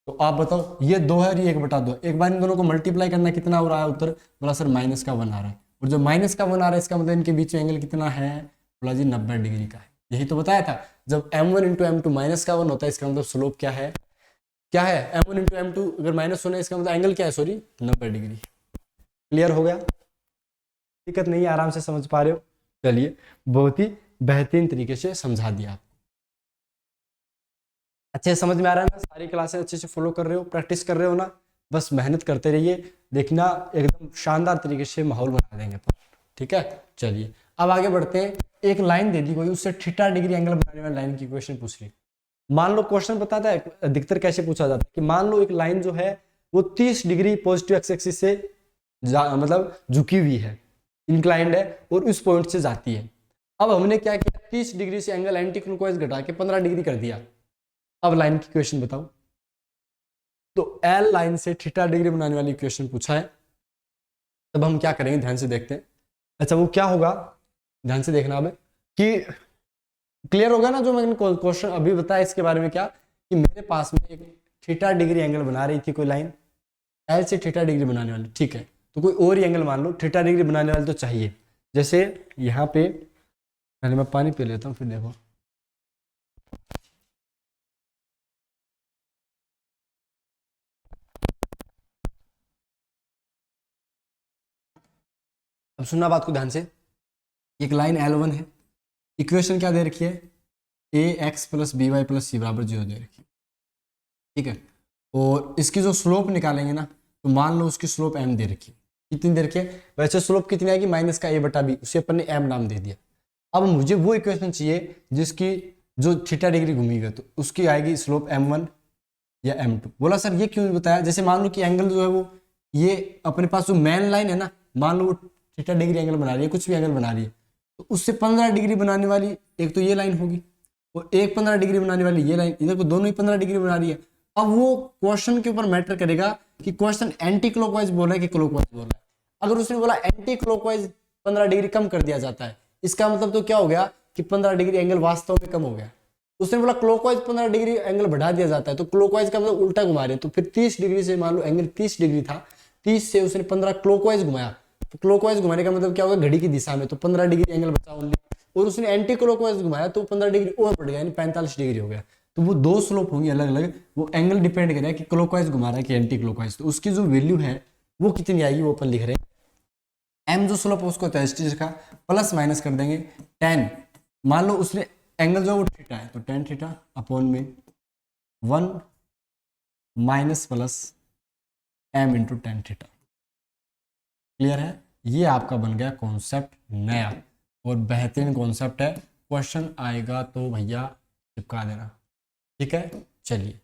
तो आप बताओ ये 2 है और ये 1/2, एक बार इन दोनों को मल्टीप्लाई करना, कितना हो रहा है उत्तर, बोला सर -1 आ रहा है, और जो -1 आ रहा है इसका मतलब इनके बीच में एंगल कितना है, बोला जी 90 डिग्री का है। यही तो बताया था, जब m1 × m2 -1 होता है, इसका मतलब स्लोप क्या है, क्या है, m1 × m2 अगर माइनस होना है, इसका मतलब एंगल क्या है, सॉरी 90 डिग्री। क्लियर हो गया, दिक्कत नहीं है, आराम से समझ पा रहे हो। चलिए बहुत ही बेहतरीन तरीके से समझा दिया, अच्छे समझ में आ रहा है ना, सारी क्लासेस अच्छे से फॉलो कर रहे हो, प्रैक्टिस कर रहे हो ना, बस मेहनत करते रहिए, देखना एकदम शानदार तरीके से माहौल बना देंगे, ठीक है। चलिए अब आगे बढ़ते हैं, एक लाइन दे दी कोई, उससे थीटा डिग्री एंगल बनाने वाली लाइन की क्वेश्चन पूछ ली। मान लो क्वेश्चन बताता है अधिकतर कैसे पूछा जाता है कि मान लो एक लाइन जो है वो 30 डिग्री पॉजिटिव एक्स एक्सिस से मतलब झुकी हुई है, इंक्लाइंड है, और उस पॉइंट से जाती है। अब हमने क्या किया, 30 डिग्री से एंगल एंटी क्लॉकवाइज घटा के 15 डिग्री कर दिया। अब लाइन की क्वेश्चन बताओ, तो एल लाइन से थीटा डिग्री बनाने वाली क्वेश्चन पूछा है, तब हम क्या करेंगे, ध्यान से देखते हैं। अच्छा वो क्या होगा, ध्यान से देखना अब, कि क्लियर होगा ना जो मैंने क्वेश्चन अभी बताया इसके बारे में, क्या कि मेरे पास में एक थीटा डिग्री एंगल बना रही थी कोई लाइन, एल से थीटा डिग्री बनाने वाली, ठीक है, तो कोई और ही एंगल मान लो, थीटा डिग्री बनाने वाली तो चाहिए। जैसे यहाँ पे पहले मैं पानी पी लेता हूँ फिर देखो। अब सुनना बात को ध्यान से, एक लाइन L1 है, इक्वेशन क्या दे रखी है, a x plus b y plus c बराबर 0 दे रखी है, ठीक है, और इसकी जो स्लोप निकालेंगे ना, तो मान लो उसकी स्लोप m दे रखी है, कितनी दे रखी है, वैसे स्लोप कितनी आएगी, माइनस का a बटा बी, उसे अपन ने m नाम दे दिया। अब मुझे वो इक्वेशन चाहिए जिसकी जो थीटा डिग्री घूमेगा, तो उसकी आएगी स्लोप m1 या m2। बोला सर ये क्यों बताया, जैसे मान लो कि एंगल जो है वो ये अपने पास जो मेन लाइन है ना, मान लो वो थीटा डिग्री एंगल बना रही है, कुछ भी एंगल बना रही है, तो उससे 15 डिग्री बनाने वाली एक तो ये लाइन होगी, और एक 15 डिग्री बनाने वाली ये लाइन, इधर को दोनों ही 15 डिग्री बना रही है। अब वो क्वेश्चन के ऊपर मैटर करेगा कि क्वेश्चन एंटी क्लॉकवाइज बोल रहा है कि क्लॉकवाइज बोल रहा है। अगर उसने बोला एंटी क्लॉकवाइज 15 डिग्री कम कर दिया जाता है, इसका मतलब तो क्या हो गया कि 15 डिग्री एंगल वास्तव में कम हो गया। उसने बोला क्लॉकवाइज 15 डिग्री एंगल बढ़ा दिया जाता है, तो क्लॉकवाइज का मतलब उल्टा घुमा रहे, तो फिर 30 डिग्री से मान लो एंगल 30 डिग्री था, 30 से उसने 15 क्लॉकवाइज घुमाया, तो क्लॉकवाइज घुमाने का मतलब क्या होगा, घड़ी की दिशा में, तो 15 डिग्री एंगल बचा ओनली। और उसने एंटी क्लॉकवाइज घुमाया तो 15 डिग्री और बढ़ गया, यानी 45 डिग्री हो गया। तो वो दो स्लोप होंगी अलग अलग, वो एंगल डिपेंड करेगा कि क्लॉकवाइज घुमा रहा है कि एंटी क्लॉकवाइज, तो उसकी जो वैल्यू है वो कितनी आएगी वो अपन लिख रहे हैं। एम जो स्लोप है उसको टेस्टिस का प्लस माइनस कर देंगे 10, मान लो उसने एंगल जो वो थीटा है, तो tan थीटा अपॉन में 1 minus plus m into tan theta. Clear है, ये आपका बन गया कॉन्सेप्ट नया और बेहतरीन कॉन्सेप्ट है, क्वेश्चन आएगा तो भैया चिपका देना, ठीक है। चलिए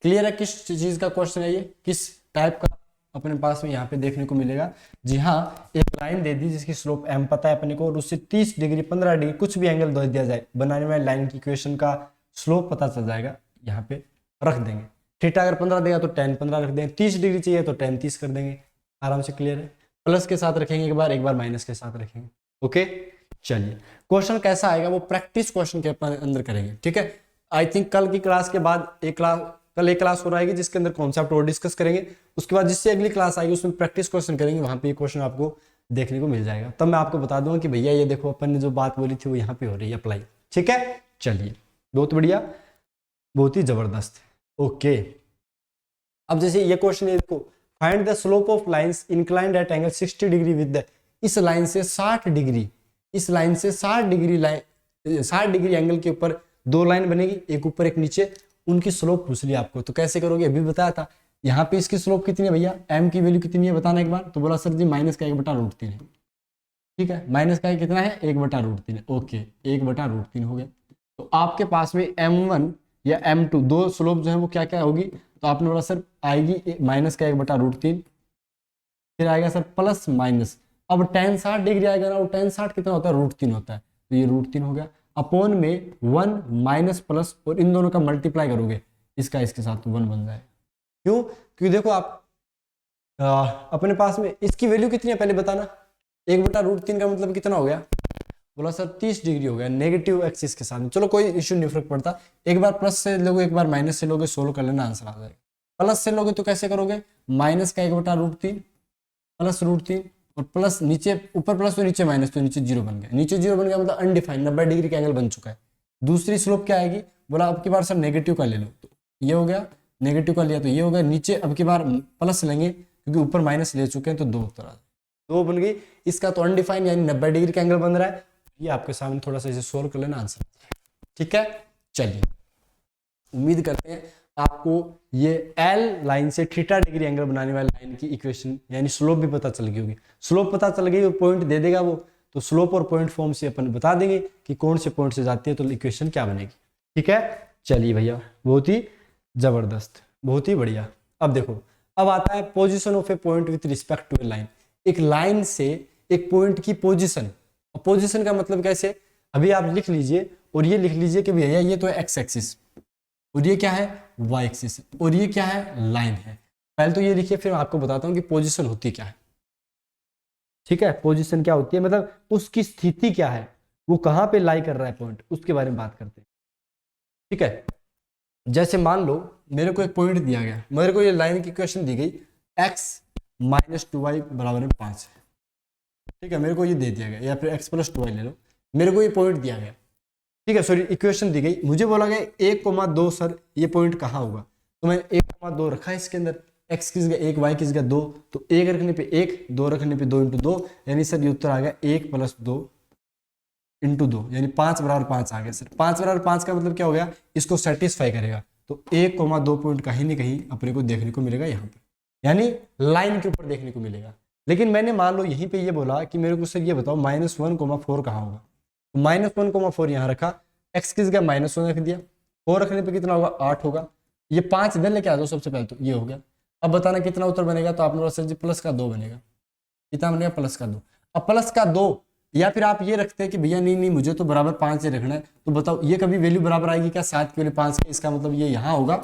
क्लियर है किस चीज का क्वेश्चन है ये, किस टाइप का अपने पास में यहाँ पे देखने को मिलेगा। जी हाँ, एक लाइन दे दी जिसकी स्लोप m पता है अपने को, और उससे 30 डिग्री 15 डिग्री कुछ भी एंगल दे दिया जाए, बनाने वाली लाइन की इक्वेशन का स्लोप पता चल जाएगा, यहाँ पे रख देंगे। थीटा अगर 15 देगा तो tan 15 रख देंगे, 30 डिग्री चाहिए तो tan 30 कर देंगे, आराम से। क्लियर है, प्लस के साथ रखेंगे एक बार माइनस के साथ रखेंगे। ओके चलिए, क्वेश्चन कैसा आएगा वो प्रैक्टिस क्वेश्चन के अंदर करेंगे, ठीक है। आई थिंक कल की क्लास के बाद कल एक क्लास हो रहेगी जिसके अंदर कॉन्सेप्ट और डिस्कस करेंगे, उसके बाद जिससे अगली क्लास आएगी उसमें प्रैक्टिस क्वेश्चन करेंगे, वहां पे ये क्वेश्चन आपको देखने को मिल जाएगा। तब मैं आपको बता दूंगा कि भैया ये देखो अपन ने जो बात बोली थी वो यहाँ पे हो रही है अप्लाई, ठीक है। चलिए बहुत बढ़िया, बहुत ही जबरदस्त। ओके, अब जैसे ये क्वेश्चन है, देखो find the slope of lines inclined at angle 60 degree with इस लाइन से 60 डिग्री, इस लाइन से 60 डिग्री लाइन 60 डिग्री एंगल के ऊपर दो लाइन बनेगी, एक ऊपर एक नीचे, उनकी स्लोप पूछ ली आपको, तो कैसे करोगे अभी बताया था। यहाँ पे इसकी स्लोप कितनी है भैया, m की वैल्यू कितनी है बताना एक बार, तो बोला सर जी माइनस का 1/√3 है, ठीक है, माइनस का कितना है 1/√3 है, ओके 1/√3 हो गया। तो आपके पास में m1 या m2 दो स्लोप जो है वो क्या क्या होगी, तो आपने बोला सर आएगी माइनस का 1/√3, फिर आएगा सर प्लस माइनस, अब tan 60 डिग्री आएगा ना, वो tan 60 कितना होता है √3 होता है, तो ये √3 हो गया, अपॉन में 1 माइनस प्लस, और इन दोनों का मल्टीप्लाई करोगे इसका इसके साथ तो 1 बन जाएगा। क्यों, क्योंकि देखो आप अपने पास में इसकी वैल्यू कितनी है पहले बताना, 1/√3 का मतलब कितना हो गया, बोला सर 30 डिग्री हो गया नेगेटिव एक्सिस के साथ। चलो कोई इश्यू नहीं, फर्क पड़ता, एक बार प्लस से लोगे एक बार माइनस से लोगे, सोल्व कर लेना आंसर आ जाएगा। प्लस से लोगे तो कैसे करोगे, माइनस का 1/√3 प्लस √3, और प्लस नीचे ऊपर प्लस तो नीचे माइनस, तो नीचे 0 बन गया, नीचे 0 बन गया मतलब अनडिफाइंड 90 डिग्री का एंगल बन चुका है। दूसरी स्लोप क्या आएगी, बोला अब की बार सर नेगेटिव का ले लो, तो ये हो गया, नेगेटिव का लिया तो ये हो गया, नीचे अब की बार प्लस लेंगे क्योंकि ऊपर माइनस ले चुके हैं, तो 2 उत्तर आ जाए, 2 बन गई। इसका तो अनडिफाइंड यानी 90 डिग्री का एंगल बन रहा है, ये आपके सामने थोड़ा सा इसे सोल्व कर लेना आंसर, ठीक है। चलिए उम्मीद करते हैं आपको ये एल लाइन से थीटा डिग्री एंगल बनाने वाली लाइन की इक्वेशन यानी स्लोप भी पता चल गई होगी। स्लोप पता चल गई और पॉइंट दे देगा वो, तो स्लोप और पॉइंट फॉर्म से अपन बता देंगे कि कौन से पॉइंट से जाती है तो इक्वेशन क्या बनेगी, ठीक है। चलिए भैया बहुत ही जबरदस्त, बहुत ही बढ़िया। अब देखो, अब आता है position of a point with respect to a line. एक लाइन से एक पॉइंट की पोजिशन, पोजिशन का मतलब कैसे, अभी आप लिख लीजिए और ये लिख लीजिए कि भैया ये तो है एक्स एक्सिस और ये क्या है वाई एक्सिस और ये क्या है लाइन है। पहले तो ये लिखिए, फिर आपको बताता हूँ कि पोजीशन होती क्या है, ठीक है। पोजीशन क्या होती है मतलब उसकी स्थिति क्या है, वो कहाँ पे लाई कर रहा है पॉइंट, उसके बारे में बात करते हैं। ठीक है, जैसे मान लो मेरे को एक पॉइंट दिया गया, मेरे को ये लाइन की इक्वेशन दी गई x माइनस 2y बराबर में 5 है। ठीक है, मेरे को ये दे दिया गया, या फिर x प्लस 2y ले लो, मेरे को ये पॉइंट दिया गया। ठीक है, सॉरी इक्वेशन दी गई, मुझे बोला गया 1,2 सर ये पॉइंट कहाँ होगा, तो मैं 1,2 रखा है इसके अंदर, x किस गया 1, y किस गया 2, तो 1 रखने पे 1, 2 रखने पे 2 इंटू 2, यानी सर ये उत्तर आ गया 1 प्लस 2 इंटू 2, यानी 5 बराबर 5 आ गया सर। 5 बराबर 5 का मतलब क्या हो गया, इसको सेटिस्फाई करेगा, तो 1,2 पॉइंट कहीं ना कहीं अपने को देखने को मिलेगा यहाँ पे, यानी लाइन के ऊपर देखने को मिलेगा। लेकिन मैंने मान लो यहीं पे ये बोला कि मेरे को सर ये बताओ -1,4 कहाँ होगा, तो -1,4 यहाँ रखा, x किस गया -1 रख दिया, 4 रखने पे कितना होगा 8 होगा, ये 5 इधर लेके आ जाओ सबसे पहले, तो ये हो गया। अब बताना कितना उत्तर बनेगा, तो आपने सर जी प्लस का 2 बनेगा, कितना बनेगा प्लस का 2। अब प्लस का 2, या फिर आप ये रखते हैं कि भैया नहीं नहीं मुझे तो बराबर 5 ही रखना है, तो बताओ ये कभी वैल्यू बराबर आएगी क्या 7 के वैल्यू 5 के, इसका मतलब ये यहाँ होगा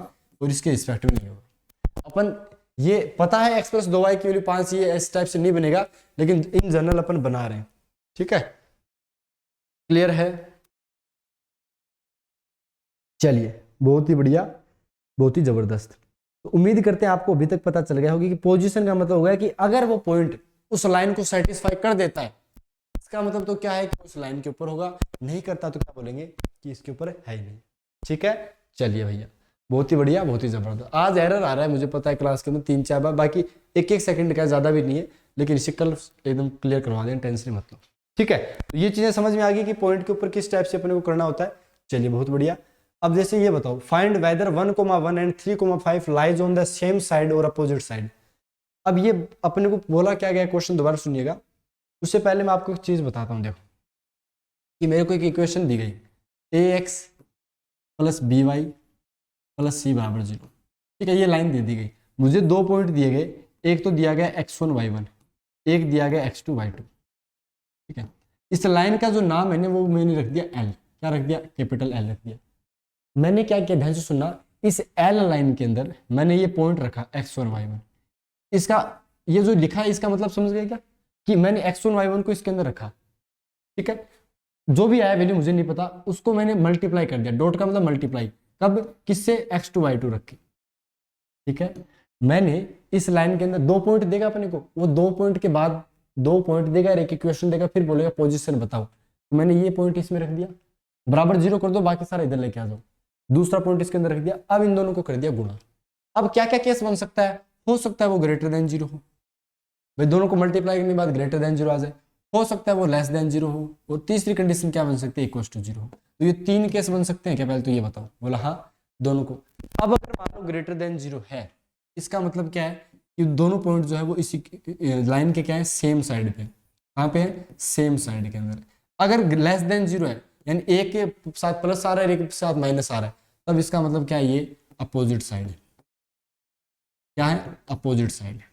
और इसके रिस्पेक्ट में नहीं होगा। अपन ये पता है x प्लस 2y की वैल्यू 5, ये इस टाइप से नहीं बनेगा, लेकिन इन जनरल अपन बना रहे हैं। ठीक है, क्लियर है, चलिए बहुत ही बढ़िया, बहुत ही जबरदस्त। तो उम्मीद करते हैं आपको अभी तक पता चल गया होगा कि पोजीशन का मतलब होगा कि अगर वो पॉइंट उस लाइन को सेटिस्फाई कर देता है, इसका मतलब तो क्या है कि उस लाइन के ऊपर होगा, नहीं करता तो क्या बोलेंगे कि इसके ऊपर है ही नहीं। ठीक है, चलिए भैया बहुत ही बढ़िया, बहुत ही जबरदस्त। आज एरर आ रहा है मुझे पता है क्लास के अंदर 3-4 बार, बाकी 1-1 सेकंड का ज्यादा भी नहीं है, लेकिन इसे कल एकदम क्लियर करवा दें, टेंशन मत लो। ठीक है, तो ये चीजें समझ में आ गई कि पॉइंट के ऊपर किस टाइप से अपने को करना होता है। चलिए बहुत बढ़िया। अब जैसे ये बताओ, find weather 1,1 and 3,5 lies on the same side और अपोजिट साइड। अब ये अपने को बोला क्या गया, क्वेश्चन दोबारा सुनिएगा, उससे पहले मैं आपको एक चीज बताता हूँ। देखो कि मेरे को एक इक्वेशन दी गई ax plus by plus c बराबर 0। ठीक है, ये लाइन दे दी गई, मुझे 2 पॉइंट दिए गए, एक तो दिया गया x1 y1, एक दिया गया x2 y2। ठीक है, इस लाइन का जो नाम है ना वो मैंने रख दिया l, क्या रख दिया, कैपिटल L रख दिया। मैंने क्या किया, ध्यान से सुनना, इस L लाइन के अंदर मैंने ये पॉइंट रखा x1 y1, इसका ये जो लिखा है इसका मतलब समझ गए क्या, कि मैंने x1 y1 को इसके अंदर रखा। ठीक है, जो भी आया वैल्यू मुझे नहीं पता, उसको मैंने मल्टीप्लाई कर दिया, डॉट का मतलब मल्टीप्लाई, कब, किससे, x2 y2 रख के। ठीक है, मैंने इस लाइन के अंदर 2 पॉइंट देगा अपने को, वो 2 पॉइंट के बाद 2 पॉइंट देगा, एक इक्वेशन देगा, फिर बोलेगा पोजीशन बताओ, तो मैंने ये पॉइंट इसमें रख दिया, बराबर 0 कर दो, बाकी सारा इधर लेके आ जाओ, दूसरा पॉइंट इसके अंदर रख दिया। अब इन दोनों को कर दिया गुणा। अब क्या क्या केस बन सकता है, हो सकता है वो ग्रेटर देन 0 हो, भाई दोनों को मल्टीप्लाई करने के बाद ग्रेटर देन 0 आ जाए, हो सकता है वो लेस देन 0 हो, और तीसरी कंडीशन क्या बन सकती है, इक्वल टू 0 हो। तो ये 3 केस बन सकते हैं क्या, पहले तो ये बताओ। बोला हाँ दोनों को। अब अगर मान लो ग्रेटर देन 0 है, इसका मतलब क्या है कि दोनों पॉइंट जो है वो इसी लाइन के क्या है, सेम साइड पे, कहाँ पे है, सेम साइड के अंदर। अगर लेस देन 0 है, यानी एक के साथ प्लस आ रहा है, एक के साथ माइनस आ रहा है, तब इसका मतलब क्या है, ये अपोजिट साइड है, क्या है, अपोजिट साइड है।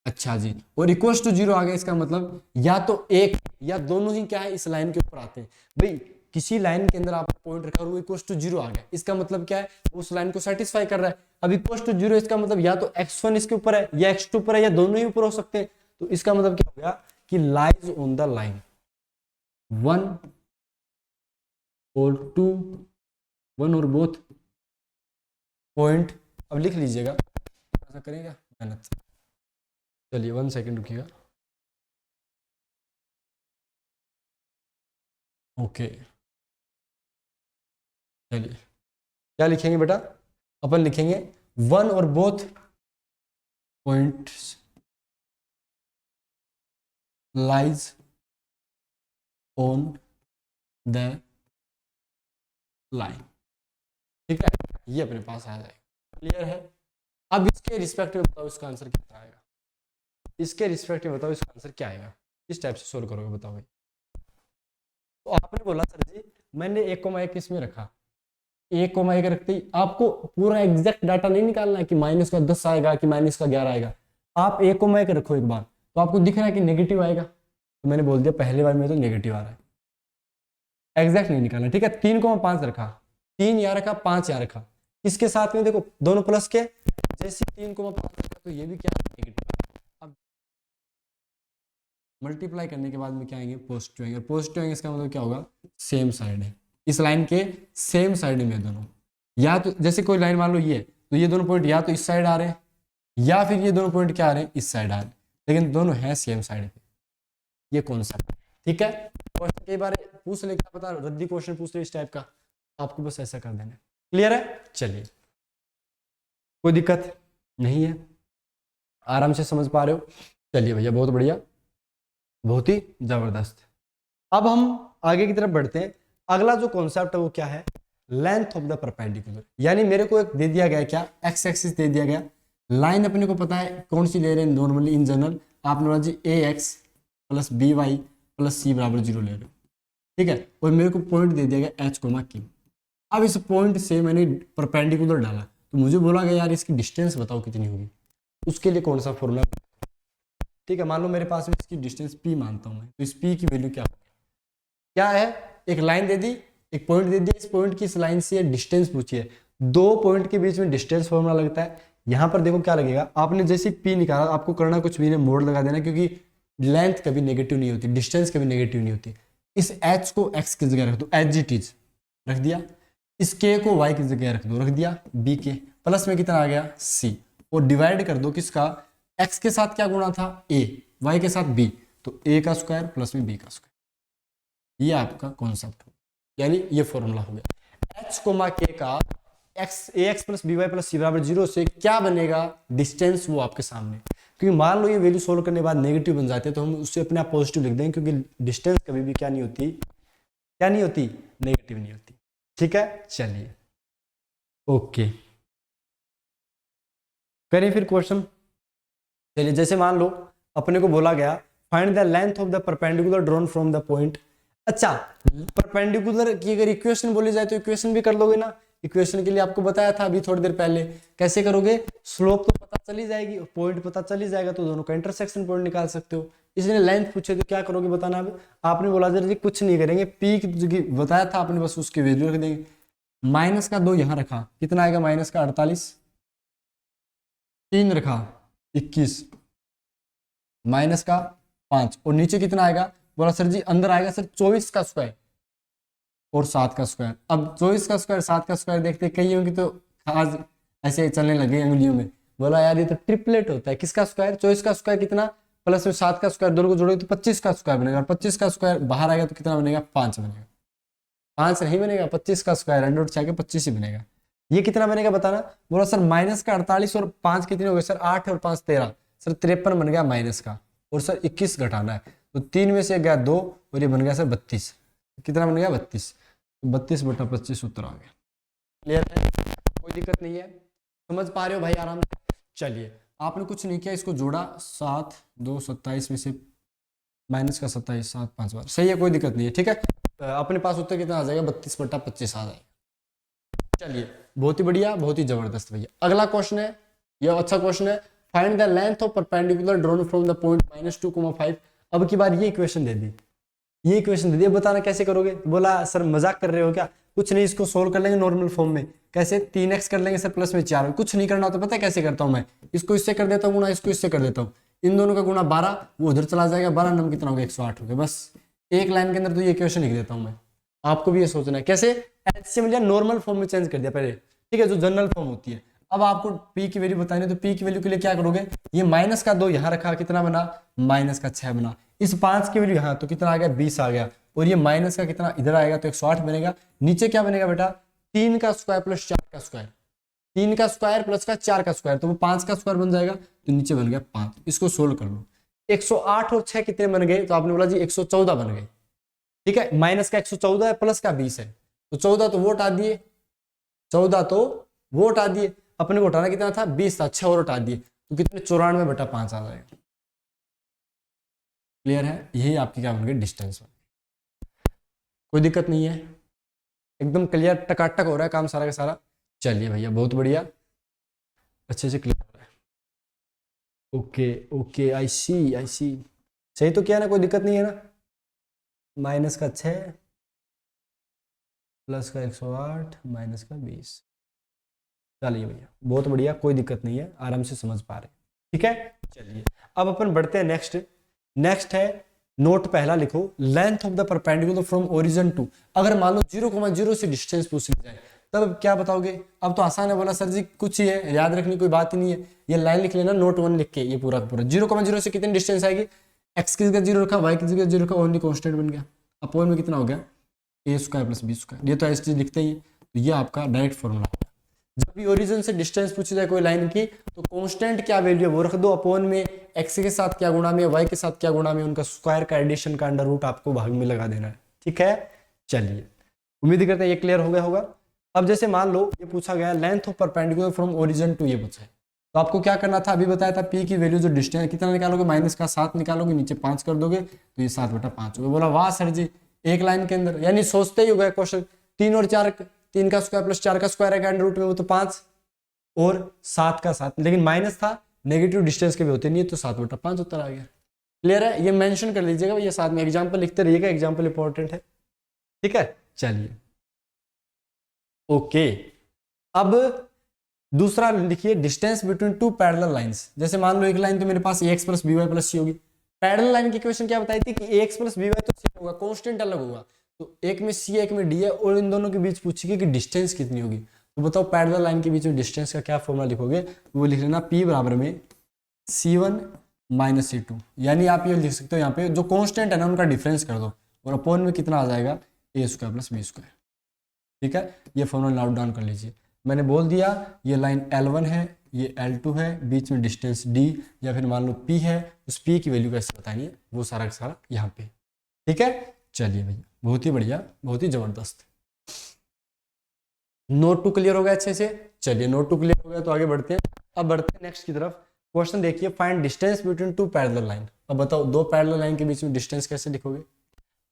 अच्छा जी, और इक्वल्स टू 0 आ गया, इसका मतलब या तो एक या दोनों ही क्या है इस लाइन के ऊपर आते हैं। भाई किसी लाइन के अंदर आप पॉइंट रखा और वो इक्वल्स टू 0 आ गया, इसका मतलब क्या है, उस लाइन को सेटिस्फाई कर रहा है। अब इक्वल्स टू 0 इसका मतलब या तो x1 इसके ऊपर है या x2 ऊपर है, या दोनों ही ऊपर हो सकते हैं। तो इसका मतलब क्या हो गया कि लाइज ऑन द लाइन 1 और 2, 1 और बोथ पॉइंट। अब लिख लीजिएगा, ऐसा करेगा मेहनत से। चलिए 1 सेकेंड रुकिएगा। ओके, चलिए क्या लिखेंगे बेटा, अपन लिखेंगे 1 और both points lies on the line. ठीक है, ये अपने पास आ जाएगा, क्लियर है। अब इसके रिस्पेक्ट में बताओ इसका आंसर क्या आएगा, इसके रिस्पेक्ट में बताओ इसका आंसर क्या आएगा, किस टाइप से सोल्व करोगे बताओ भाई। तो आपने बोला सर जी मैंने 1,1 इसमें रखा, 1,1 रखते ही आपको पूरा एग्जैक्ट डाटा नहीं निकालना है कि माइनस का 10 आएगा कि माइनस का 11 आएगा। आप 1,1 रखो एक बार, तो आपको दिख रहा है कि नेगेटिव आएगा, तो मैंने बोल दिया पहले बार में तो नेगेटिव आ रहा है, एग्जैक्ट नहीं निकालना। ठीक है, 3,5 रखा, 3 यहाँ रखा, 5 यहाँ रखा, इसके साथ में देखो दोनों प्लस के, जैसे 3,5 रखा तो ये भी क्या नेगेटिव। मल्टीप्लाई करने के बाद में क्या आएंगे, पॉजिटिव आएंगे। पॉजिटिव आएंगे इसका मतलब क्या होगा, सेम साइड है, इस लाइन के सेम साइड में दोनों। या तो जैसे कोई लाइन मान लो ये, तो ये दोनों पॉइंट या तो इस साइड आ रहे हैं या फिर ये दोनों पॉइंट क्या आ रहे हैं, इस साइड आ रहे हैं, लेकिन दोनों हैं सेम साइड पे। ये कौन सा, ठीक है। क्वेश्चन कई बार पूछ ले, क्या पता रद्दी क्वेश्चन पूछ ले इस टाइप का, आपको बस ऐसा कर देना। क्लियर है, चलिए कोई दिक्कत नहीं है, आराम से समझ पा रहे हो। चलिए भैया बहुत बढ़िया, बहुत ही जबरदस्त। अब हम आगे की तरफ बढ़ते हैं। अगला जो कॉन्सेप्ट है वो क्या है, लेंथ ऑफ द परपेंडिकुलर। यानी मेरे को एक दे दिया गया, क्या, एक्स एक्सिस दे दिया गया, लाइन अपने को पता है कौन सी ले रहे हैं नॉर्मली इन जनरल, आपने बोला जी a x plus b y plus c बराबर 0 ले रहे हो, ठीक है। और मेरे को पॉइंट दे दिया गया एच कोमा क्यू। अब इस पॉइंट से मैंने परपेंडिकुलर डाला, तो मुझे बोला गया यार इसकी डिस्टेंस बताओ कितनी होगी। उसके लिए कौन सा फॉर्मूला, ठीक है। मान लो मेरे पास में इसकी डिस्टेंस p मानता हूं मैं, तो इस p की वैल्यू क्या है, एक लाइन दे दी, एक पॉइंट दे दिया, इस पॉइंट की इस लाइन से डिस्टेंस पूछी है, दो पॉइंट के बीच में डिस्टेंस फॉर्मूला लगता है। यहां पर देखो क्या लगेगा, आपने जैसे p निकाला, आपको करना कुछ भी नहीं, मोड़ लगा देना, क्योंकि लेंथ कभी नेगेटिव नहीं होती, डिस्टेंस कभी नेगेटिव नहीं होती। इस h को x की जगह रख दो, एच जी टीज रख दिया, इस k को y की जगह रख दो, रख दिया b के, प्लस में कितना आ गया c, और डिवाइड कर दो किसका, x के साथ क्या गुणा था a, y के साथ b, तो a का स्क्वायर प्लस में b का स्क्वायर। ये आपका कॉन्सेप्ट हो, यानी ये फॉर्मूला हो गया। h कोमा k का ax plus b y plus c बराबर 0 से क्या बनेगा, डिस्टेंस, वो आपके सामने। क्योंकि मान लो ये वैल्यू सोल्व करने के बाद नेगेटिव बन जाते हैं, तो हम उससे अपने आप पॉजिटिव लिख देंगे, क्योंकि डिस्टेंस कभी भी क्या नहीं होती, क्या नहीं होती, नेगेटिव नहीं होती, ठीक है। चलिए ओके, करें फिर क्वेश्चन। चलिए जैसे मान लो अपने को बोला गया find the length of the perpendicular drawn from the point. अच्छा, परपेंडिकुलर की अगर इक्वेशन बोली जाए तो इक्वेशन भी कर लोगे ना। इक्वेशन के लिए आपको बताया था अभी थोड़ी देर पहले, कैसे करोगे, स्लोप तो पता चली जाएगी, पॉइंट पता चली जाएगा, तो दोनों का इंटरसेक्शन पॉइंट निकाल सकते हो। इसलिए लेंथ पूछे तो क्या करोगे बताना। अब आपने बोला जी कुछ नहीं करेंगे, पी की जगह बताया था आपने, बस उसकी वैल्यू रख देंगे। माइनस का 2 यहां रखा, कितना आएगा, माइनस का 48, 3 रखा 21, माइनस का 5, और नीचे कितना आएगा, बोला सर जी अंदर आएगा सर 24 का स्क्वायर और 7 का स्क्वायर। अब 24 का स्क्वायर 7 का स्क्वायर देखते कई होंगे तो आज ऐसे चलने लगे अंगुलियों में, बोला यार ये तो ट्रिपलेट होता है। किसका स्क्वायर, 24 का स्क्वायर कितना, प्लस में 7 का स्क्वायर, दोनों को जोड़ोगे तो 25 का स्क्वायर बनेगा, और 25 का स्क्वायर बाहर आएगा तो कितना बनेगा, 5 बनेगा। 5 नहीं बनेगा, 25 का स्क्वायर 100 उठा के 25 ही बनेगा। ये कितना बनेगा बताना। बोला सर माइनस का 48 और 5 कितने हो गए सर, 8 और 5 13, सर 53 बन गया माइनस का, और सर 21 घटाना है, तो 3 में से गया 2 और ये बन गया सर 32। कितना बन गया, 32, 32/25 उत्तर आ गया। क्लियर है, कोई दिक्कत नहीं है, समझ पा रहे हो भाई आराम से। चलिए आपने कुछ नहीं किया, इसको जोड़ा, 7 2 27 में से माइनस का 27, 7 5 बार, सही है, कोई दिक्कत नहीं है, ठीक है। अपने पास उत्तर कितना आ जाएगा, 32/25 आ जाएगा। चलिए बहुत ही बढ़िया, बहुत ही जबरदस्त भैया। अगला क्वेश्चन है, यह अच्छा क्वेश्चन है, find the length of perpendicular drawn from the point -2, 5। अब की बार ये इक्वेशन दे दी, ये इक्वेशन दे दी, बताना कैसे करोगे। बोला सर मजाक कर रहे हो क्या, कुछ नहीं, इसको सोल्व कर लेंगे नॉर्मल फॉर्म में। कैसे, 3x कर लेंगे सर प्लस में 4, कुछ नहीं करना, तो पता है कैसे करता हूं मैं, इसको इससे कर देता हूँ गुणा, इसको इससे कर देता हूँ, इन दोनों का गुणा 12, वो उधर चला जाएगा, 12 नंबर कितना हो गया, 108 हो गया। बस एक लाइन के अंदर तो ये इक्वेशन लिख देता हूँ मैं। आपको भी ये सोचना है कैसे, एचसीएम या नॉर्मल फॉर्म में चेंज कर दिया पहले, ठीक है, जो जनरल फॉर्म होती है। अब आपको पी की वैल्यू बतानी है, तो पी की वैल्यू के लिए क्या करोगे, ये माइनस का 2 यहाँ रखा, कितना बना, माइनस का 6 बना, इस 5 की वैल्यू यहाँ, तो कितना आ गया, 20 आ गया, और ये माइनस का कितना इधर आएगा, तो 108 बनेगा। नीचे क्या बनेगा बेटा, 3 का स्क्वायर प्लस 4 का स्क्वायर, 3 का स्क्वायर प्लस का 4 का स्क्वायर, तो वो 5 का स्क्वायर बन जाएगा, तो नीचे बन गया 5। इसको सोल्व कर लो, 108 और 6 कितने बन गए, तो आपने बोला जी 114 बन गए, ठीक है। माइनस का 114 है, प्लस का 20 है, तो 14 तो वो हटा दिए, 14 तो वो हटा दिए, अपने को हटाना कितना था, 20 था, 6 और हटा दिए, तो कितने, 94/5 आ जाएगा। क्लियर है, यही आपकी क्या बन गई, डिस्टेंस। कोई दिक्कत नहीं है, एकदम क्लियर, टकाटक हो रहा है काम सारा का सारा। चलिए भैया बहुत बढ़िया, अच्छे से क्लियर हो रहा है। ओके ओके, आई सी, सही तो किया ना, कोई दिक्कत नहीं है ना। माइनस का 6 प्लस का 108 माइनस का 20। चलिए भैया बहुत बढ़िया, कोई दिक्कत नहीं है, आराम से समझ पा रहे, ठीक है। चलिए अब अपन बढ़ते हैं नेक्स्ट है नोट पहला लिखो, length of the perpendicular from origin to, अगर मान लो 0,0 से डिस्टेंस पूछ ली जाए तब क्या बताओगे? अब तो आसान है, बोला सर जी कुछ ही है, याद रखने कोई बात ही नहीं है, ये लाइन लिख लेना नोट 1 लिख के, ये पूरा पूरा 0,0 से कितनी डिस्टेंस आएगी, एक्स की जगह 0 रखा, वाई की जगह 0 रखा, ओनली कांस्टेंट बन गया, अपोन में कितना हो गया a square plus b square, ये तो ऐसी चीज लिखते ही, तो ये आपका डायरेक्ट फॉर्मूला है। जब भी ओरिजिन से डिस्टेंस पूछी जाए कोई लाइन की तो कांस्टेंट क्या वैल्यू है वो रख दो, अपोन में एक्स के साथ क्या गुणा में, वाई के साथ क्या गुणा में, उनका स्क्वायर का एडिशन का अंडर रूट आपको भाग में लगा देना है। ठीक है, चलिए उम्मीद करते हैं ये क्लियर हो गया होगा। अब जैसे मान लो ये पूछा गया length of perpendicular from origin to, ये पूछा है तो आपको क्या करना था, अभी बताया था पी की वैल्यू जो डिस्टेंस कितना निकालोगे, माइनस का 7 निकालोगे, नीचे 5 कर दोगे तो ये 7/5 होगा। बोला वाह सर जी, एक लाइन के अंदर, यानी सोचते ही हो गया क्वेश्चन, 3 और 4, 3 का स्क्वायर प्लस 4 का स्क्वायर है अंडर रूट में, वो तो 5 और 7 का 7, लेकिन माइनस था, नेगेटिव डिस्टेंस के भी होते नहीं है तो 7/5 उत्तर आ गया। क्लियर है, ये मेंशन कर लीजिएगा, ये साथ में एग्जांपल लिखते रहिएगा, एग्जांपल इंपॉर्टेंट है। ठीक है, चलिए ओके। अब दूसरा लिखिए, distance between two parallel lines. जैसे मान लो एक लाइन तो मेरे पास ax plus b y plus c होगी, पैरेलल लाइन की इक्वेशन क्या बताई थी कि ax प्लस बी वाई तो सेम होगा, कांस्टेंट अलग होगा, तो एक में c एक में d है, और इन दोनों के बीच पूछेगी कि डिस्टेंस कितनी होगी, तो बताओ पैरेलल लाइन के बीच में डिस्टेंस का क्या फॉर्मूला लिखोगे, वो लिख लेना p बराबर में c1 माइनस c2, यानी आप ये लिख सकते हो यहाँ पे जो कांस्टेंट है ना उनका डिफरेंस कर दो, और अपोन में कितना आ जाएगा a square plus b square. ठीक है, ये फॉर्मूला नोट डाउन कर लीजिए, मैंने बोल दिया ये लाइन L1 है, ये L2 है, बीच में डिस्टेंस D या फिर मान लो P है, उस P की वैल्यू कैसे बतानी है वो सारा का सारा यहाँ पे। ठीक है, चलिए भैया बहुत ही बढ़िया, बहुत ही जबरदस्त। नोट 2 क्लियर हो गया अच्छे से, चलिए नोट 2 क्लियर हो गया तो आगे बढ़ते हैं। अब बढ़ते हैं नेक्स्ट की तरफ। क्वेश्चन देखिए, find distance between two parallel line. अब बताओ दो पैरेलल लाइन के बीच में डिस्टेंस कैसे लिखोगे,